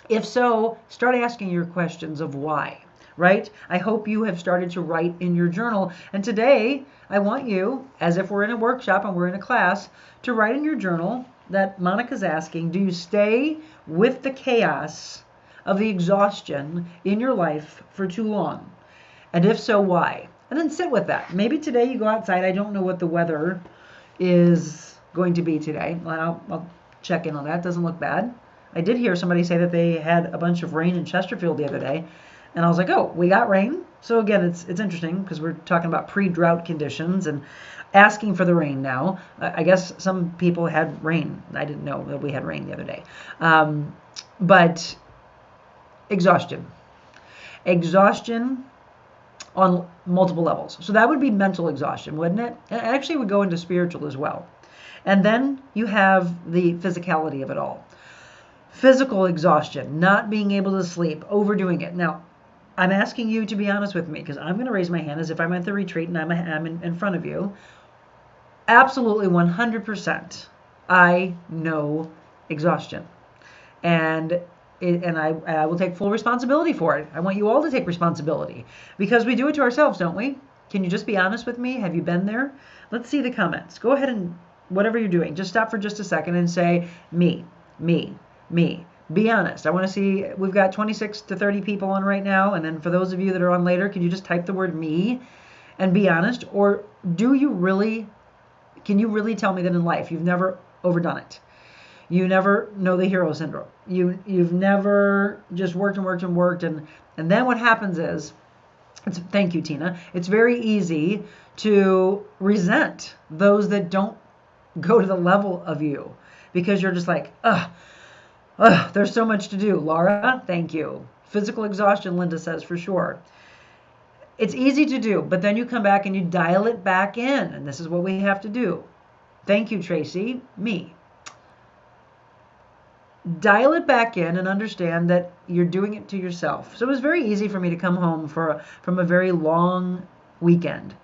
If so, start asking your questions of why, right? I hope you have started to write in your journal. And today, I want you, as if we're in a workshop and we're in a class, to write in your journal that Monica's asking, do you stay with the chaos of the exhaustion in your life for too long? And if so, why? And then sit with that. Maybe today you go outside. I don't know what the weather is going to be today. I'll check in on that. Doesn't look bad. I did hear somebody say that they had a bunch of rain in Chesterfield the other day. And I was like, oh, we got rain. So again, it's interesting because we're talking about pre-drought conditions and asking for the rain now. I guess some people had rain. I didn't know that we had rain the other day. But exhaustion. Exhaustion on multiple levels. So that would be mental exhaustion, wouldn't it? And actually, it would go into spiritual as well. And then you have the physicality of it all. Physical exhaustion, not being able to sleep, overdoing it. Now, I'm asking you to be honest with me because I'm going to raise my hand as if I'm at the retreat and I'm in front of you. Absolutely 100%. I know exhaustion. And I will take full responsibility for it. I want you all to take responsibility because we do it to ourselves, don't we? Can you just be honest with me? Have you been there? Let's see the comments. Go ahead and whatever you're doing, just stop for just a second and say, me, me, me. Be honest. I want to see, we've got 26 to 30 people on right now. And then for those of you that are on later, can you just type the word me and be honest? Or can you really tell me that in life you've never overdone it? You never know the hero syndrome. You've never just worked and worked and worked. And then what happens is, thank you, Tina. It's very easy to resent those that don't go to the level of you because you're just like, there's so much to do. Laura, thank you. Physical exhaustion, Linda says, for sure. It's easy to do, but then you come back and you dial it back in. And this is what we have to do. Thank you, Tracy. Me. Dial it back in and understand that you're doing it to yourself. So it was very easy for me to come home from a very long weekend,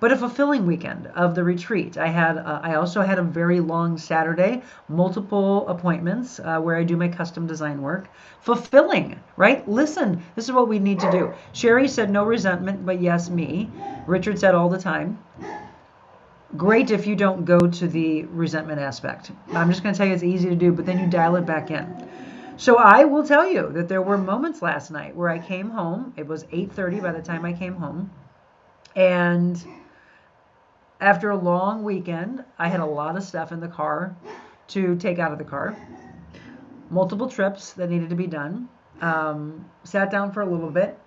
but a fulfilling weekend of the retreat. I also had a very long Saturday, multiple appointments where I do my custom design work. Fulfilling, right? Listen, this is what we need to do. Sherry said no resentment, but yes, me. Richard said all the time. Great if you don't go to the resentment aspect. I'm just going to tell you it's easy to do, but then you dial it back in. So I will tell you that there were moments last night where I came home. It was 8:30 by the time I came home. And after a long weekend, I had a lot of stuff in the car to take out of the car. Multiple trips that needed to be done. Sat down for a little bit.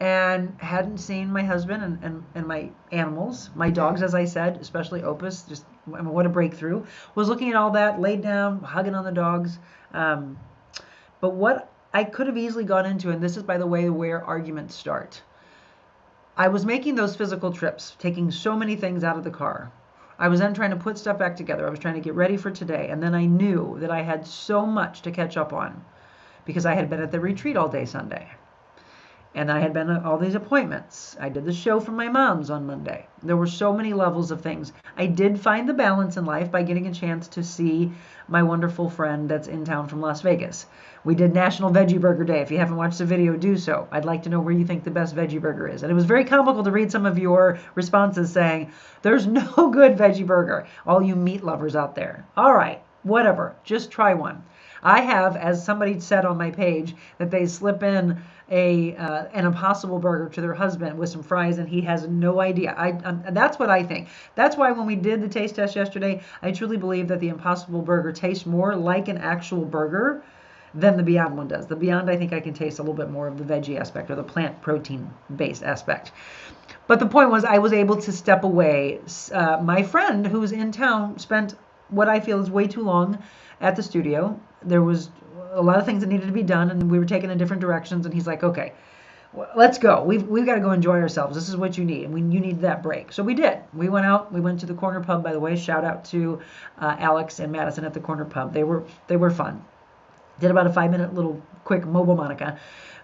And hadn't seen my husband and my animals, my dogs, as I said, especially Opus, just what a breakthrough. Was looking at all that, laid down, hugging on the dogs. But what I could have easily gone into, and this is, by the way, where arguments start. I was making those physical trips, taking so many things out of the car. I was then trying to put stuff back together. I was trying to get ready for today. And then I knew that I had so much to catch up on because I had been at the retreat all day Sunday. And I had been at all these appointments. I did the show for my mom's on Monday. There were so many levels of things. I did find the balance in life by getting a chance to see my wonderful friend that's in town from Las Vegas. We did National Veggie Burger Day. If you haven't watched the video, do so. I'd like to know where you think the best veggie burger is. And it was very comical to read some of your responses saying, there's no good veggie burger. All you meat lovers out there. All right, whatever. Just try one. I have, as somebody said on my page, that they slip in an Impossible Burger to their husband with some fries, and he has no idea. That's what I think. That's why when we did the taste test yesterday, I truly believe that the Impossible Burger tastes more like an actual burger than the Beyond one does. The Beyond, I think I can taste a little bit more of the veggie aspect or the plant protein-based aspect. But the point was I was able to step away. My friend who's in town spent what I feel is way too long at the studio. There was a lot of things that needed to be done, and we were taken in different directions. And he's like, "Okay, let's go. We've got to go enjoy ourselves. This is what you need, and you need that break." So we did. We went out. We went to the Corner Pub. By the way, shout out to Alex and Madison at the Corner Pub. They were fun. Did about a 5-minute little quick mobile Monica.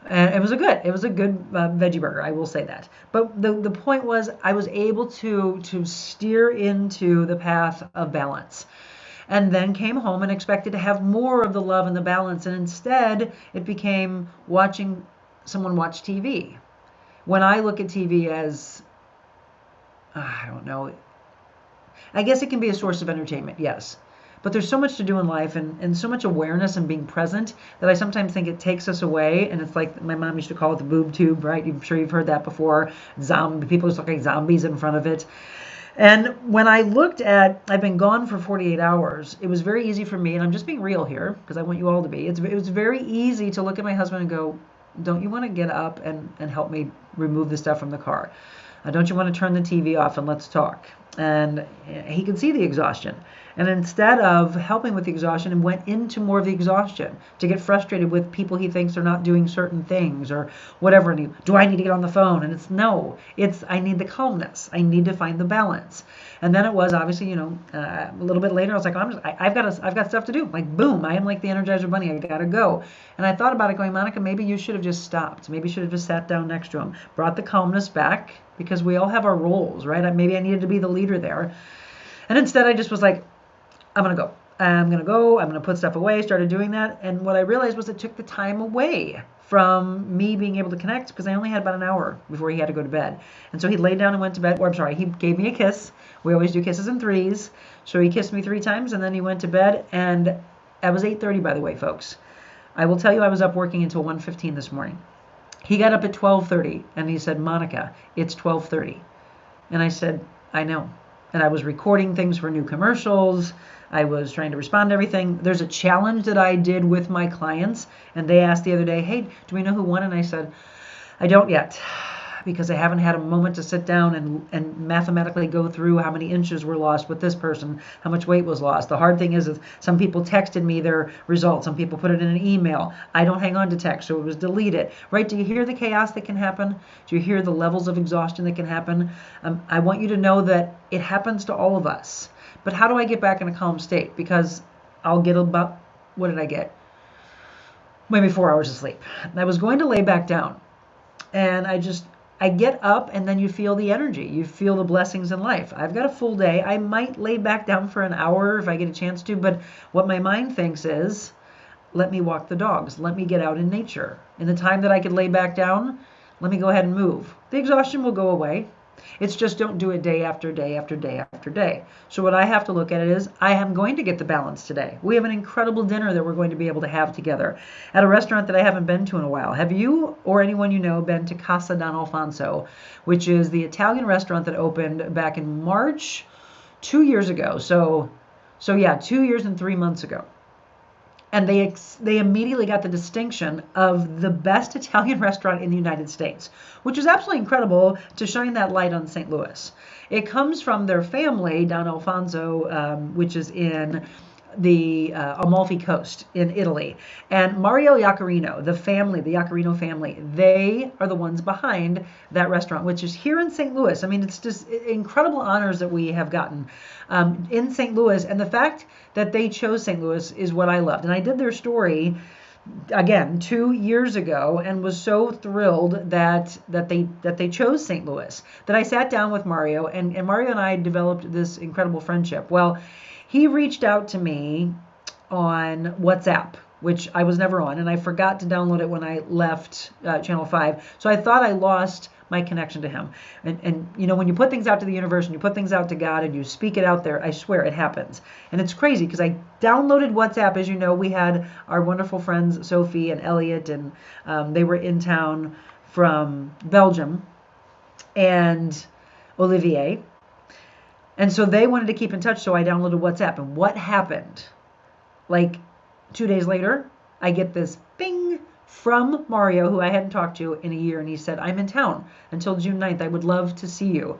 And it was a good veggie burger. I will say that. But the point was, I was able to steer into the path of balance, and then came home and expected to have more of the love and the balance, and instead it became watching someone watch TV. When I look at TV as, I don't know, I guess it can be a source of entertainment, yes. But there's so much to do in life, and so much awareness and being present, that I sometimes think it takes us away. And it's like my mom used to call it the boob tube, right? I'm sure you've heard that before. People just look like zombies in front of it. And when I looked at, I've been gone for 48 hours, it was very easy for me, and I'm just being real here because I want you all to be. It was very easy to look at my husband and go, don't you want to get up and help me remove the stuff from the car? Don't you want to turn the TV off and let's talk? And he could see the exhaustion. And instead of helping with the exhaustion, and went into more of the exhaustion to get frustrated with people he thinks are not doing certain things or whatever. And do I need to get on the phone? And I need the calmness. I need to find the balance. And then it was obviously, a little bit later, I was like, I've got stuff to do. Like, boom, I am like the Energizer Bunny. I got to go. And I thought about it going, Monica, maybe you should have just stopped. Maybe you should have just sat down next to him, brought the calmness back, because we all have our roles, right? Maybe I needed to be the leader there. And instead I just was like, I'm going to go. I'm going to put stuff away, started doing that. And what I realized was it took the time away from me being able to connect, because I only had about an hour before he had to go to bed. And so he laid down and went to bed, he gave me a kiss. We always do kisses in threes. So he kissed me 3 times and then he went to bed. And it was 8:30, by the way, folks. I will tell you, I was up working until 1:15 this morning. He got up at 12:30 and he said, Monica, it's 12:30. And I said, I know. And I was recording things for new commercials. I was trying to respond to everything. There's a challenge that I did with my clients, and they asked the other day, hey, do we know who won? And I said, I don't yet, because I haven't had a moment to sit down and mathematically go through how many inches were lost with this person, how much weight was lost. The hard thing is some people texted me their results. Some people put it in an email. I don't hang on to text, so it was deleted. Right? Do you hear the chaos that can happen? Do you hear the levels of exhaustion that can happen? I want you to know that it happens to all of us. But how do I get back in a calm state? Because I'll get about, what did I get? Maybe 4 hours of sleep. I was going to lay back down, and I get up, and then you feel the energy. You feel the blessings in life. I've got a full day. I might lay back down for an hour if I get a chance to, but what my mind thinks is, let me walk the dogs. Let me get out in nature. In the time that I could lay back down, let me go ahead and move. The exhaustion will go away. It's just don't do it day after day after day after day. So what I have to look at it is, I am going to get the balance today. We have an incredible dinner that we're going to be able to have together at a restaurant that I haven't been to in a while. Have you or anyone you know been to Casa Don Alfonso, which is the Italian restaurant that opened back in March 2 years ago? So yeah, 2 years and 3 months ago. And they immediately got the distinction of the best Italian restaurant in the United States, which is absolutely incredible to shine that light on St. Louis. It comes from their family, Don Alfonso, which is in the Amalfi Coast in Italy. And Mario Iaccarino, the Iaccarino family, they are the ones behind that restaurant, which is here in St. Louis. I mean, it's just incredible honors that we have gotten in St. Louis. And the fact that they chose St. Louis is what I loved. And I did their story again 2 years ago and was so thrilled that they chose St. Louis, that I sat down with Mario, and Mario and I developed this incredible friendship. Well, he reached out to me on WhatsApp, which I was never on, and I forgot to download it when I left Channel 5. So I thought I lost my connection to him. And when you put things out to the universe and you put things out to God and you speak it out there, I swear it happens. And it's crazy because I downloaded WhatsApp. As you know, we had our wonderful friends Sophie and Elliot, and they were in town from Belgium, and Olivier. And so they wanted to keep in touch, so I downloaded WhatsApp. And what happened? Like 2 days later, I get this bing from Mario, who I hadn't talked to in a year, and he said, I'm in town until June 9th. I would love to see you.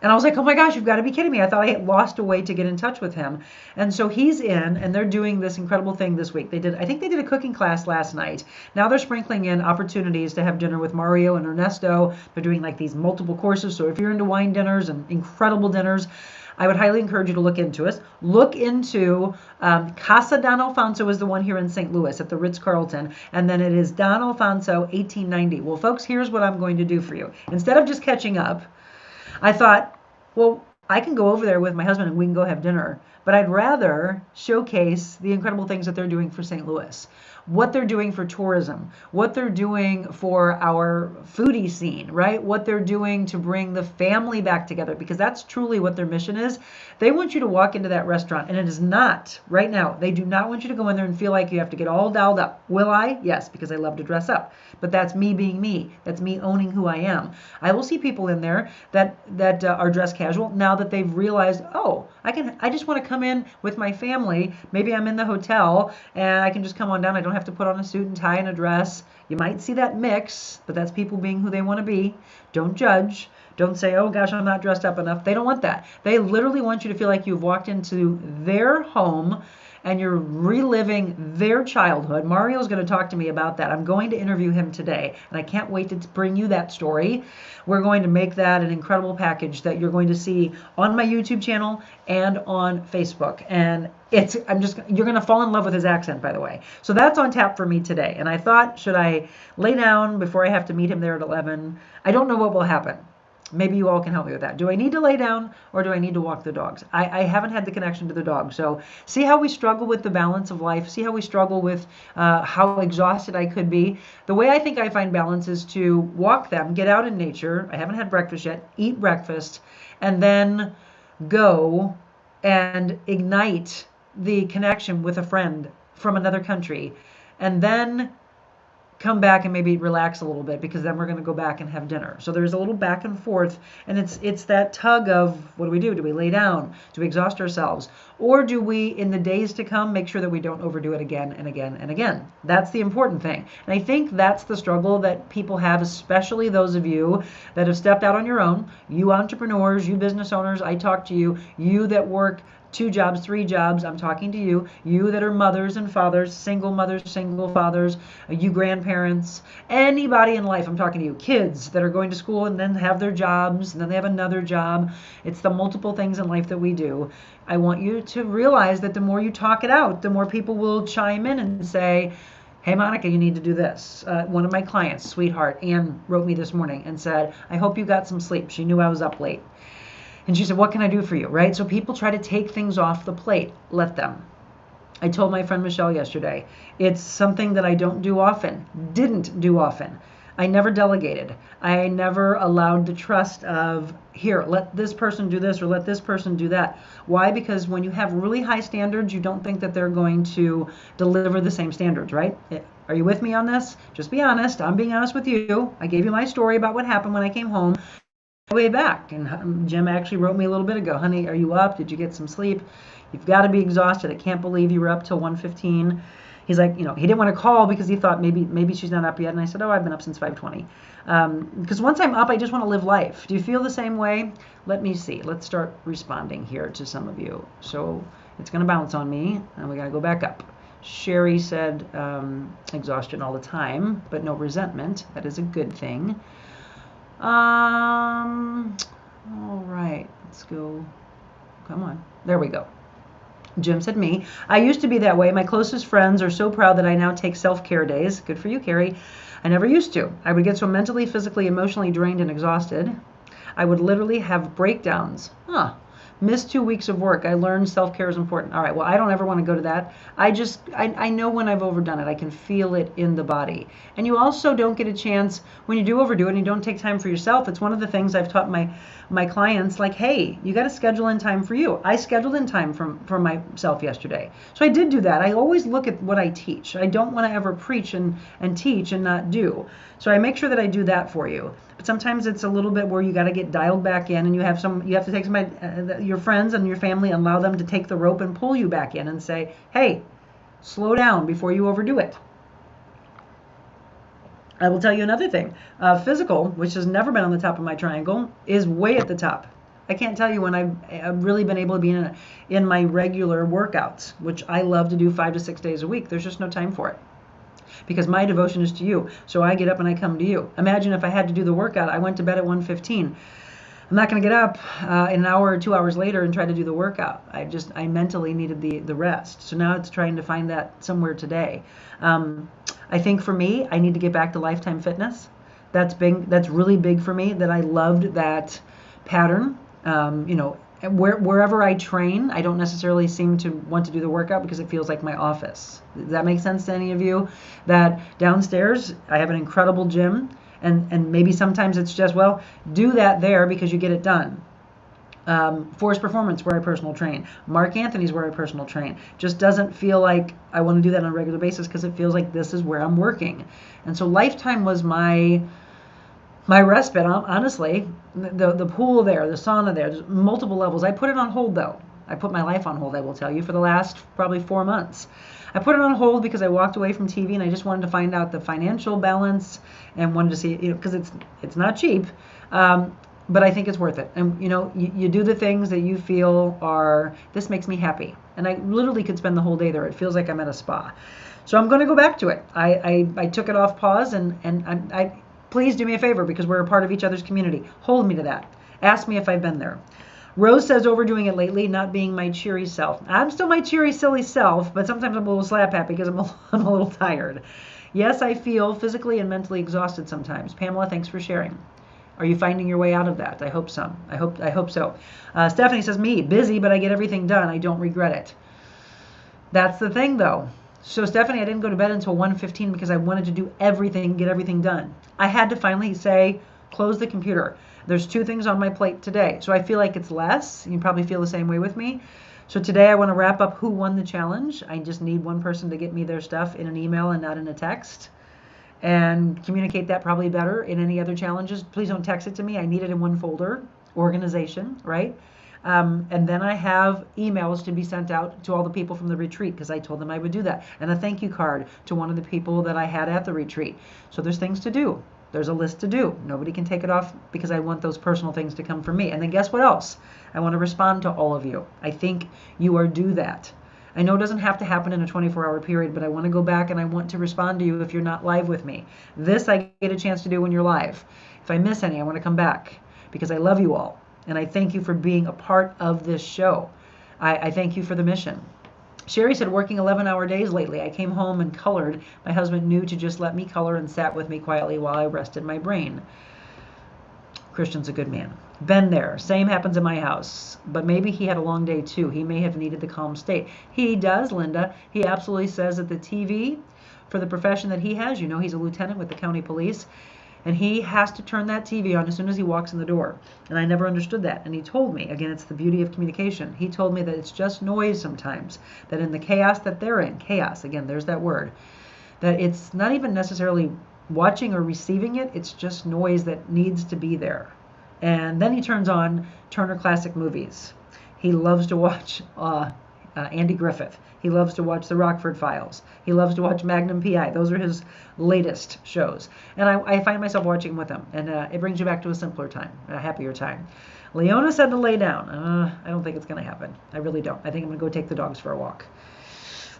And I was like, oh my gosh, you've got to be kidding me. I thought I had lost a way to get in touch with him. And so he's in, and they're doing this incredible thing this week. I think they did a cooking class last night. Now they're sprinkling in opportunities to have dinner with Mario and Ernesto. They're doing like these multiple courses. So if you're into wine dinners and incredible dinners, I would highly encourage you to look into us. Look into Casa Don Alfonso is the one here in St. Louis at the Ritz-Carlton, and then it is Don Alfonso 1890. Well, folks, here's what I'm going to do for you. Instead of just catching up, I thought, well, I can go over there with my husband and we can go have dinner, but I'd rather showcase the incredible things that they're doing for St. Louis, what they're doing for tourism, what they're doing for our foodie scene, right? What they're doing to bring the family back together, because that's truly what their mission is. They want you to walk into that restaurant, and it is not, right now, they do not want you to go in there and feel like you have to get all dialed up. Will I? Yes, because I love to dress up. But that's me being me. That's me owning who I am. I will see people in there that are dressed casual now that they've realized, oh, I just want to come in with my family. Maybe I'm in the hotel and I can just come on down. I don't have to put on a suit and tie and a dress. You might see that mix, but that's people being who they want to be. Don't judge. Don't say, oh gosh, I'm not dressed up enough. They don't want that. They literally want you to feel like you've walked into their home and you're reliving their childhood. Mario's going to talk to me about that. I'm going to interview him today, and I can't wait to bring you that story. We're going to make that an incredible package that you're going to see on my YouTube channel and on Facebook. And you're going to fall in love with his accent, by the way. So that's on tap for me today. And I thought, should I lay down before I have to meet him there at 11? I don't know what will happen. Maybe you all can help me with that. Do I need to lay down or do I need to walk the dogs? I haven't had the connection to the dog. So see how we struggle with the balance of life. See how we struggle with how exhausted I could be. The way I think I find balance is to walk them, get out in nature. I haven't had breakfast yet. Eat breakfast and then go and ignite the connection with a friend from another country. And then come back and maybe relax a little bit, because then we're going to go back and have dinner. So there's a little back and forth, and it's that tug of, what do? Do we lay down? Do we exhaust ourselves? Or do we, in the days to come, make sure that we don't overdo it again and again and again? That's the important thing. And I think that's the struggle that people have, especially those of you that have stepped out on your own, you entrepreneurs, you business owners, I talk to you, you that work 2 jobs, 3 jobs, I'm talking to you. You that are mothers and fathers, single fathers, you grandparents, anybody in life, I'm talking to you. Kids that are going to school and then have their jobs, and then they have another job. It's the multiple things in life that we do. I want you to realize that the more you talk it out, the more people will chime in and say, hey, Monica, you need to do this. One of my clients, sweetheart, Ann, wrote me this morning and said, I hope you got some sleep. She knew I was up late. And she said, what can I do for you, right? So people try to take things off the plate. Let them. I told my friend Michelle yesterday, it's something that I didn't do often. I never delegated. I never allowed the trust of, here, let this person do this or let this person do that. Why? Because when you have really high standards, you don't think that they're going to deliver the same standards, right? Are you with me on this? Just be honest. I'm being honest with you. I gave you my story about what happened when I came home. Way back, and Jim actually wrote me a little bit ago, honey, are you up? Did you get some sleep? You've got to be exhausted. I can't believe you were up till 1:15. He's like, he didn't want to call because he thought maybe she's not up yet. And I said, oh, I've been up since 5:20. Because once I'm up, I just want to live life. Do you feel the same way? Let me see. Let's start responding here to some of you. So it's going to bounce on me, and we got to go back up. Sherry said exhaustion all the time, but no resentment. That is a good thing. All right, let's go. Come on. There we go. Jim said me. I used to be that way. My closest friends are so proud that I now take self-care days. Good for you, Carrie. I never used to. I would get so mentally, physically, emotionally drained and exhausted. I would literally have breakdowns. Missed 2 weeks of work. I learned self-care is important. All right, well, I don't ever want to go to that. I know when I've overdone it. I can feel it in the body. And you also don't get a chance, when you do overdo it and you don't take time for yourself, it's one of the things I've taught my clients, like, hey, you got to schedule in time for you. I scheduled in time for myself yesterday. So I did do that. I always look at what I teach. I don't want to ever preach and teach and not do. So I make sure that I do that for you. But sometimes it's a little bit where you got to get dialed back in, and you have to take somebody, your friends and your family, and allow them to take the rope and pull you back in and say, hey, slow down before you overdo it. I will tell you another thing. Physical, which has never been on the top of my triangle, is way at the top. I can't tell you when I've really been able to be in my regular workouts, which I love to do 5 to 6 days a week. There's just no time for it, because my devotion is to you. So I get up and I come to you. Imagine if I had to do the workout, I went to bed at 1:15. I'm not going to get up an hour or 2 hours later and try to do the workout. I mentally needed the rest. So now it's trying to find that somewhere today. I think for me, I need to get back to Lifetime Fitness. That's big. That's really big for me. That I loved that pattern. Wherever I train, I don't necessarily seem to want to do the workout because it feels like my office. Does that make sense to any of you? That downstairs, I have an incredible gym, and maybe sometimes it's just, well, do that there because you get it done. Force Performance, where I personal train. Mark Anthony's where I personal train. Just doesn't feel like I want to do that on a regular basis because it feels like this is where I'm working. And so Lifetime was my respite, honestly. The pool there, the sauna there, there's multiple levels. I put it on hold though. I put my life on hold, I will tell you, for the last probably 4 months. I put it on hold because I walked away from TV and I just wanted to find out the financial balance and wanted to see, because it's not cheap, but I think it's worth it. And you do the things that you feel this makes me happy. And I literally could spend the whole day there. It feels like I'm at a spa. So I'm going to go back to it. I took it off pause and I please do me a favor because we're a part of each other's community. Hold me to that. Ask me if I've been there. Rose says overdoing it lately, not being my cheery self. I'm still my cheery, silly self, but sometimes I'm a little slap happy because I'm a little tired. Yes, I feel physically and mentally exhausted sometimes. Pamela, thanks for sharing. Are you finding your way out of that? I hope so. I hope so. Stephanie says, me, busy, but I get everything done. I don't regret it. That's the thing, though. So, Stephanie, I didn't go to bed until 1:15 because I wanted to do everything, get everything done. I had to finally say, close the computer. There's 2 things on my plate today. So I feel like it's less. You probably feel the same way with me. So today I want to wrap up who won the challenge. I just need one person to get me their stuff in an email and not in a text. And communicate that probably better in any other challenges. Please don't text it to me. I need it in one folder. Organization, right? And then I have emails to be sent out to all the people from the retreat because I told them I would do that. And a thank you card to one of the people that I had at the retreat. So there's things to do. There's a list to do. Nobody can take it off because I want those personal things to come from me. And then guess what else? I want to respond to all of you. I think you are due that. I know it doesn't have to happen in a 24-hour period, but I want to go back and I want to respond to you if you're not live with me. This I get a chance to do when you're live. If I miss any, I want to come back because I love you all. And I thank you for being a part of this show. I thank you for the mission. Sherry said, working 11-hour days lately. I came home and colored. My husband knew to just let me color and sat with me quietly while I rested my brain. Christian's a good man. Been there. Same happens in my house. But maybe he had a long day too. He may have needed the calm state. He does, Linda. He absolutely says that the TV, for the profession that he has, he's a lieutenant with the county police, and he has to turn that TV on as soon as he walks in the door. And I never understood that. And he told me, again, it's the beauty of communication. He told me that it's just noise sometimes, that in the chaos that they're in, chaos, again, there's that word, that it's not even necessarily watching or receiving it, it's just noise that needs to be there. And then he turns on Turner Classic Movies. He loves to watch Andy Griffith. He loves to watch The Rockford Files. He loves to watch Magnum P.I. Those are his latest shows. And I find myself watching with him. And it brings you back to a simpler time, a happier time. Leona said to lay down. I don't think it's going to happen. I really don't. I think I'm going to go take the dogs for a walk.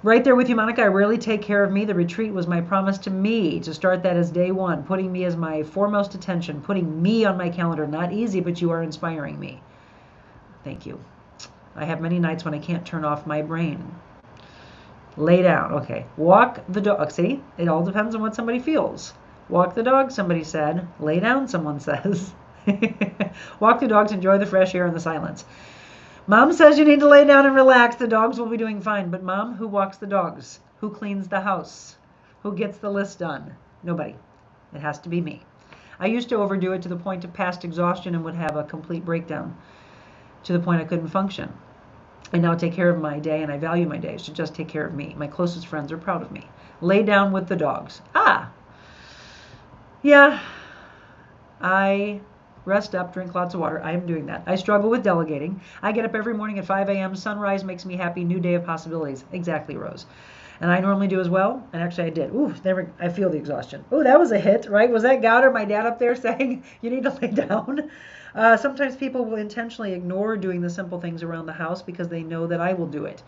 Right there with you, Monica. I rarely take care of me. The retreat was my promise to me to start that as day one, putting me as my foremost attention, putting me on my calendar. Not easy, but you are inspiring me. Thank you. I have many nights when I can't turn off my brain. Lay down. Okay. Walk the dog. See, it all depends on what somebody feels. Walk the dog, somebody said. Lay down, someone says. Walk the dogs, enjoy the fresh air and the silence. Mom says you need to lay down and relax. The dogs will be doing fine. But Mom, who walks the dogs? Who cleans the house? Who gets the list done? Nobody. It has to be me. I used to overdo it to the point of past exhaustion and would have a complete breakdown to the point I couldn't function. I now take care of my day, and I value my days to just take care of me. My closest friends are proud of me. Lay down with the dogs. Yeah. I rest up, drink lots of water. I am doing that. I struggle with delegating. I get up every morning at 5 a.m. Sunrise makes me happy. New day of possibilities. Exactly, Rose. And I normally do as well. And actually I did. I feel the exhaustion. That was a hit, right? Was that God or my dad up there saying you need to lay down? Sometimes people will intentionally ignore doing the simple things around the house because they know that I will do it.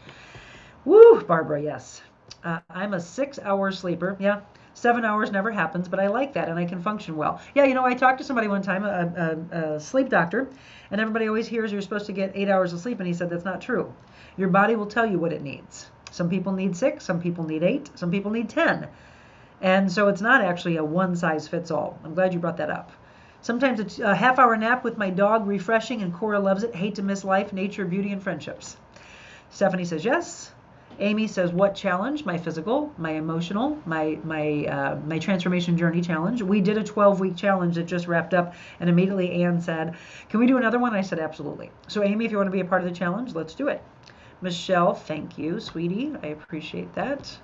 Woo, Barbara, yes. I'm a 6-hour sleeper. Yeah. 7 hours never happens, but I like that and I can function well. Yeah, I talked to somebody one time, a sleep doctor, and everybody always hears you're supposed to get 8 hours of sleep, and he said that's not true. Your body will tell you what it needs. Some people need 6, some people need 8, some people need 10. And so it's not actually a one size fits all. I'm glad you brought that up. Sometimes it's a half-hour nap with my dog, refreshing, and Cora loves it. Hate to miss life, nature, beauty, and friendships. Stephanie says yes. Amy says, what challenge? My physical, my emotional, my transformation journey challenge. We did a 12-week challenge that just wrapped up, and immediately Ann said, can we do another one? I said, absolutely. So Amy, if you want to be a part of the challenge, let's do it. Michelle, thank you, sweetie. I appreciate that.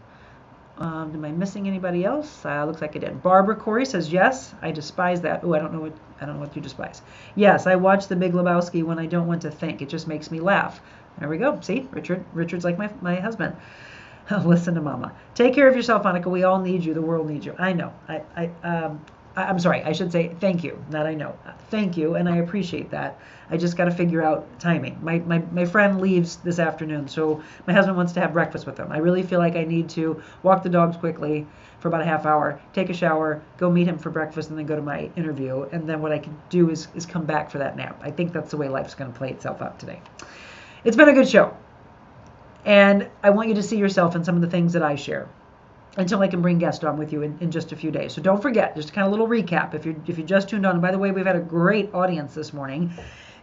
Am I missing anybody else? Looks like I did. Barbara Corey says yes. I despise that. Oh, I don't know what you despise. Yes, I watch The Big Lebowski when I don't want to think. It just makes me laugh. There we go. See, Richard's like my husband. Listen to Mama. Take care of yourself, Monica. We all need you. The world needs you. I know. I'm sorry. I should say thank you. Not I know. Thank you, and I appreciate that. I just got to figure out timing. My friend leaves this afternoon, so my husband wants to have breakfast with him. I really feel like I need to walk the dogs quickly for about a half hour, take a shower, go meet him for breakfast, and then go to my interview. And then what I can do is come back for that nap. I think that's the way life's going to play itself out today. It's been a good show, and I want you to see yourself in some of the things that I share until I can bring guests on with you in just a few days. So don't forget, just kind of a little recap. If you just tuned on, and by the way, we've had a great audience this morning.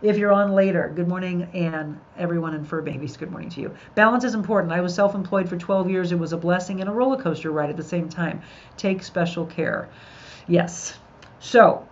If you're on later, good morning, and everyone in Fur Babies, good morning to you. Balance is important. I was self-employed for 12 years. It was a blessing and a roller coaster ride at the same time. Take special care. Yes. So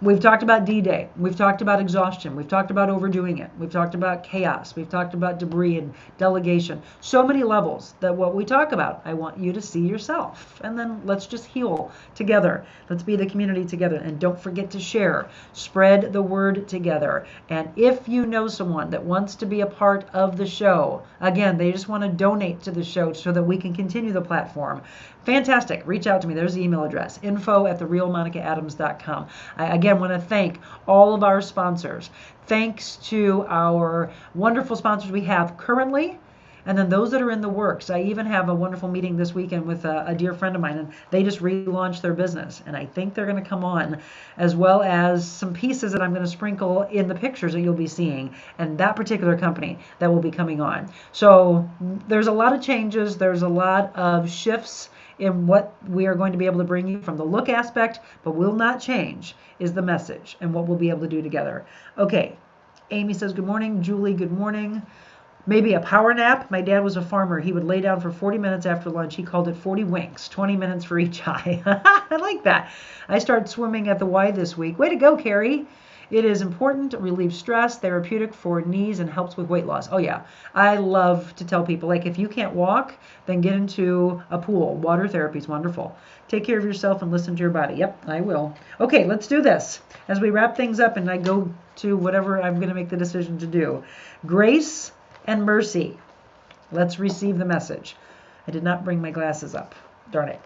we've talked about D-Day. We've talked about exhaustion. We've talked about overdoing it. We've talked about chaos. We've talked about debris and delegation. So many levels that what we talk about, I want you to see yourself. And then let's just heal together. Let's be the community together. And don't forget to share. Spread the word together. And if you know someone that wants to be a part of the show, again, they just want to donate to the show so that we can continue the platform. Fantastic. Reach out to me. There's the email address, info@therealmonicaadams.com. I again want to thank all of our sponsors. Thanks to our wonderful sponsors we have currently, and then those that are in the works. I even have a wonderful meeting this weekend with a dear friend of mine, and they just relaunched their business. And I think they're going to come on, as well as some pieces that I'm going to sprinkle in the pictures that you'll be seeing, and that particular company that will be coming on. So there's a lot of changes. There's a lot of shifts in what we are going to be able to bring you from the look aspect, but will not change is the message and what we'll be able to do together. Okay, Amy says good morning. Julie, good morning. Maybe a power nap. My dad was a farmer. He would lay down for 40 minutes after lunch. He called it 40 winks, 20 minutes for each eye. I like that. I started swimming at the Y this week. Way to go, Carrie. It is important to relieve stress, therapeutic for knees, and helps with weight loss. Oh, yeah. I love to tell people, like, if you can't walk, then get into a pool. Water therapy is wonderful. Take care of yourself and listen to your body. Yep, I will. Okay, let's do this. As we wrap things up and I go to whatever I'm going to make the decision to do. Grace and mercy. Let's receive the message. I did not bring my glasses up. Darn it.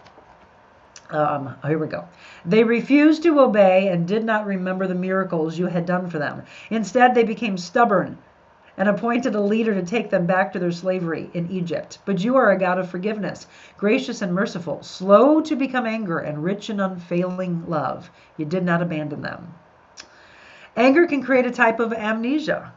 Here we go. They refused to obey and did not remember the miracles you had done for them. Instead, they became stubborn and appointed a leader to take them back to their slavery in Egypt. But you are a God of forgiveness, gracious and merciful, slow to become anger, and rich in unfailing love. You did not abandon them. Anger can create a type of amnesia,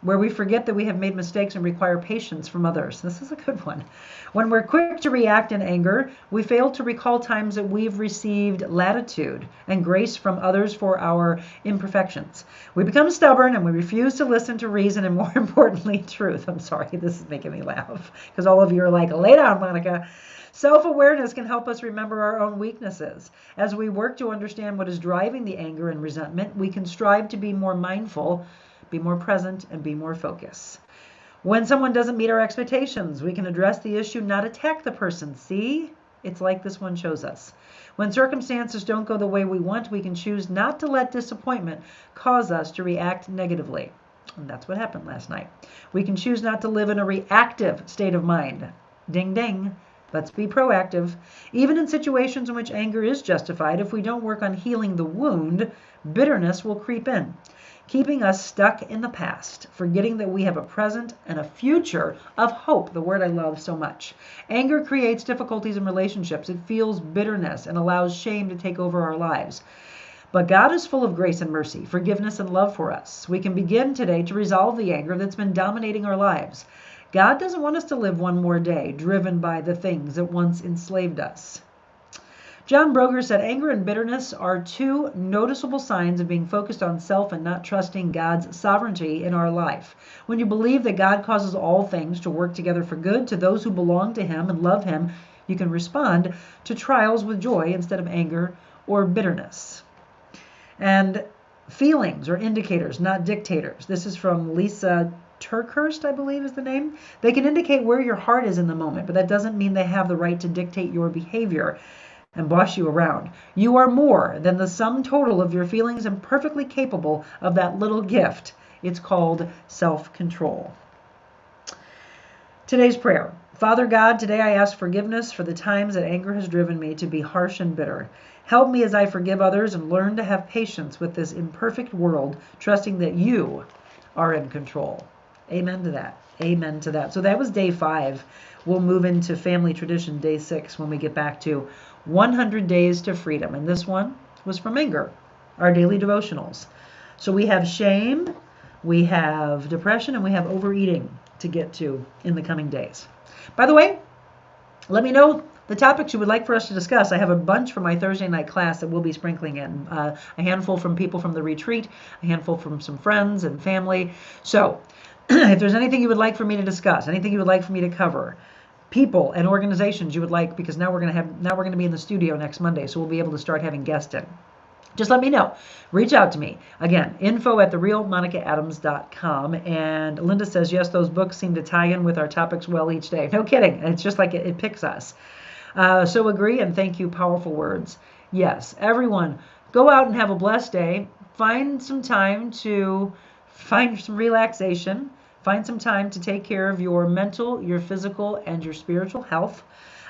where we forget that we have made mistakes and require patience from others. This is a good one. When we're quick to react in anger, we fail to recall times that we've received latitude and grace from others for our imperfections. We become stubborn and we refuse to listen to reason and, more importantly, truth. I'm sorry, this is making me laugh because all of you are like, lay down, Monica. Self-awareness can help us remember our own weaknesses. As we work to understand what is driving the anger and resentment, we can strive to be more mindful, be more present, and be more focused. When someone doesn't meet our expectations, we can address the issue, not attack the person. See? It's like this one shows us. When circumstances don't go the way we want, we can choose not to let disappointment cause us to react negatively. And that's what happened last night. We can choose not to live in a reactive state of mind. Ding, ding. Let's be proactive. Even in situations in which anger is justified, if we don't work on healing the wound, bitterness will creep in, keeping us stuck in the past, forgetting that we have a present and a future of hope, the word I love so much. Anger creates difficulties in relationships. It fuels bitterness and allows shame to take over our lives. But God is full of grace and mercy, forgiveness and love for us. We can begin today to resolve the anger that's been dominating our lives. God doesn't want us to live one more day driven by the things that once enslaved us. John Broger said, anger and bitterness are two noticeable signs of being focused on self and not trusting God's sovereignty in our life. When you believe that God causes all things to work together for good to those who belong to Him and love Him, you can respond to trials with joy instead of anger or bitterness. And feelings are indicators, not dictators. This is from Lisa Turkhurst, I believe is the name. They can indicate where your heart is in the moment, but that doesn't mean they have the right to dictate your behavior and boss you around. You are more than the sum total of your feelings and perfectly capable of that little gift. It's called self-control. Today's prayer. Father God, today I ask forgiveness for the times that anger has driven me to be harsh and bitter. Help me as I forgive others and learn to have patience with this imperfect world, trusting that you are in control. Amen to that. Amen to that. So that was day 5. We'll move into family tradition, day 6, when we get back to 100 days to freedom. And this one was from anger, our daily devotionals. So we have shame, we have depression, and we have overeating to get to in the coming days. By the way, let me know the topics you would like for us to discuss. I have a bunch for my Thursday night class that we'll be sprinkling in. A handful from people from the retreat, a handful from some friends and family. So if there's anything you would like for me to discuss, anything you would like for me to cover, people and organizations you would like, because now we're going to be in the studio next Monday, so we'll be able to start having guests in. Just let me know. Reach out to me. Again, info@therealmonicaadams.com. And Linda says, yes, those books seem to tie in with our topics well each day. No kidding. It's just like it picks us. So agree and thank you. Powerful words. Yes, everyone, go out and have a blessed day. Find some time to find some relaxation. Find some time to take care of your mental, your physical, and your spiritual health.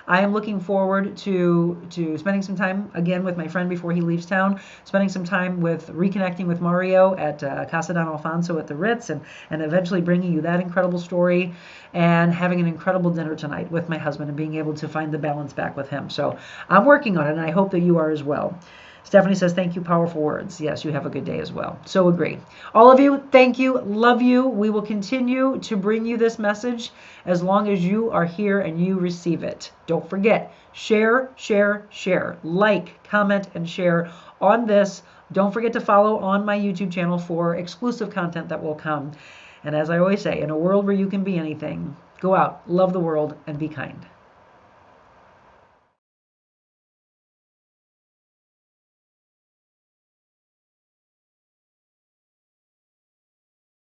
I am looking forward to spending some time again with my friend before he leaves town, spending some time with reconnecting with Mario at Casa Don Alfonso at the Ritz, and eventually bringing you that incredible story, and having an incredible dinner tonight with my husband and being able to find the balance back with him. So I'm working on it, and I hope that you are as well. Stephanie says, thank you, powerful words. Yes, you have a good day as well. So agree. All of you, thank you, love you. We will continue to bring you this message as long as you are here and you receive it. Don't forget, share, share, share. Like, comment, and share on this. Don't forget to follow on my YouTube channel for exclusive content that will come. And as I always say, in a world where you can be anything, go out, love the world, and be kind.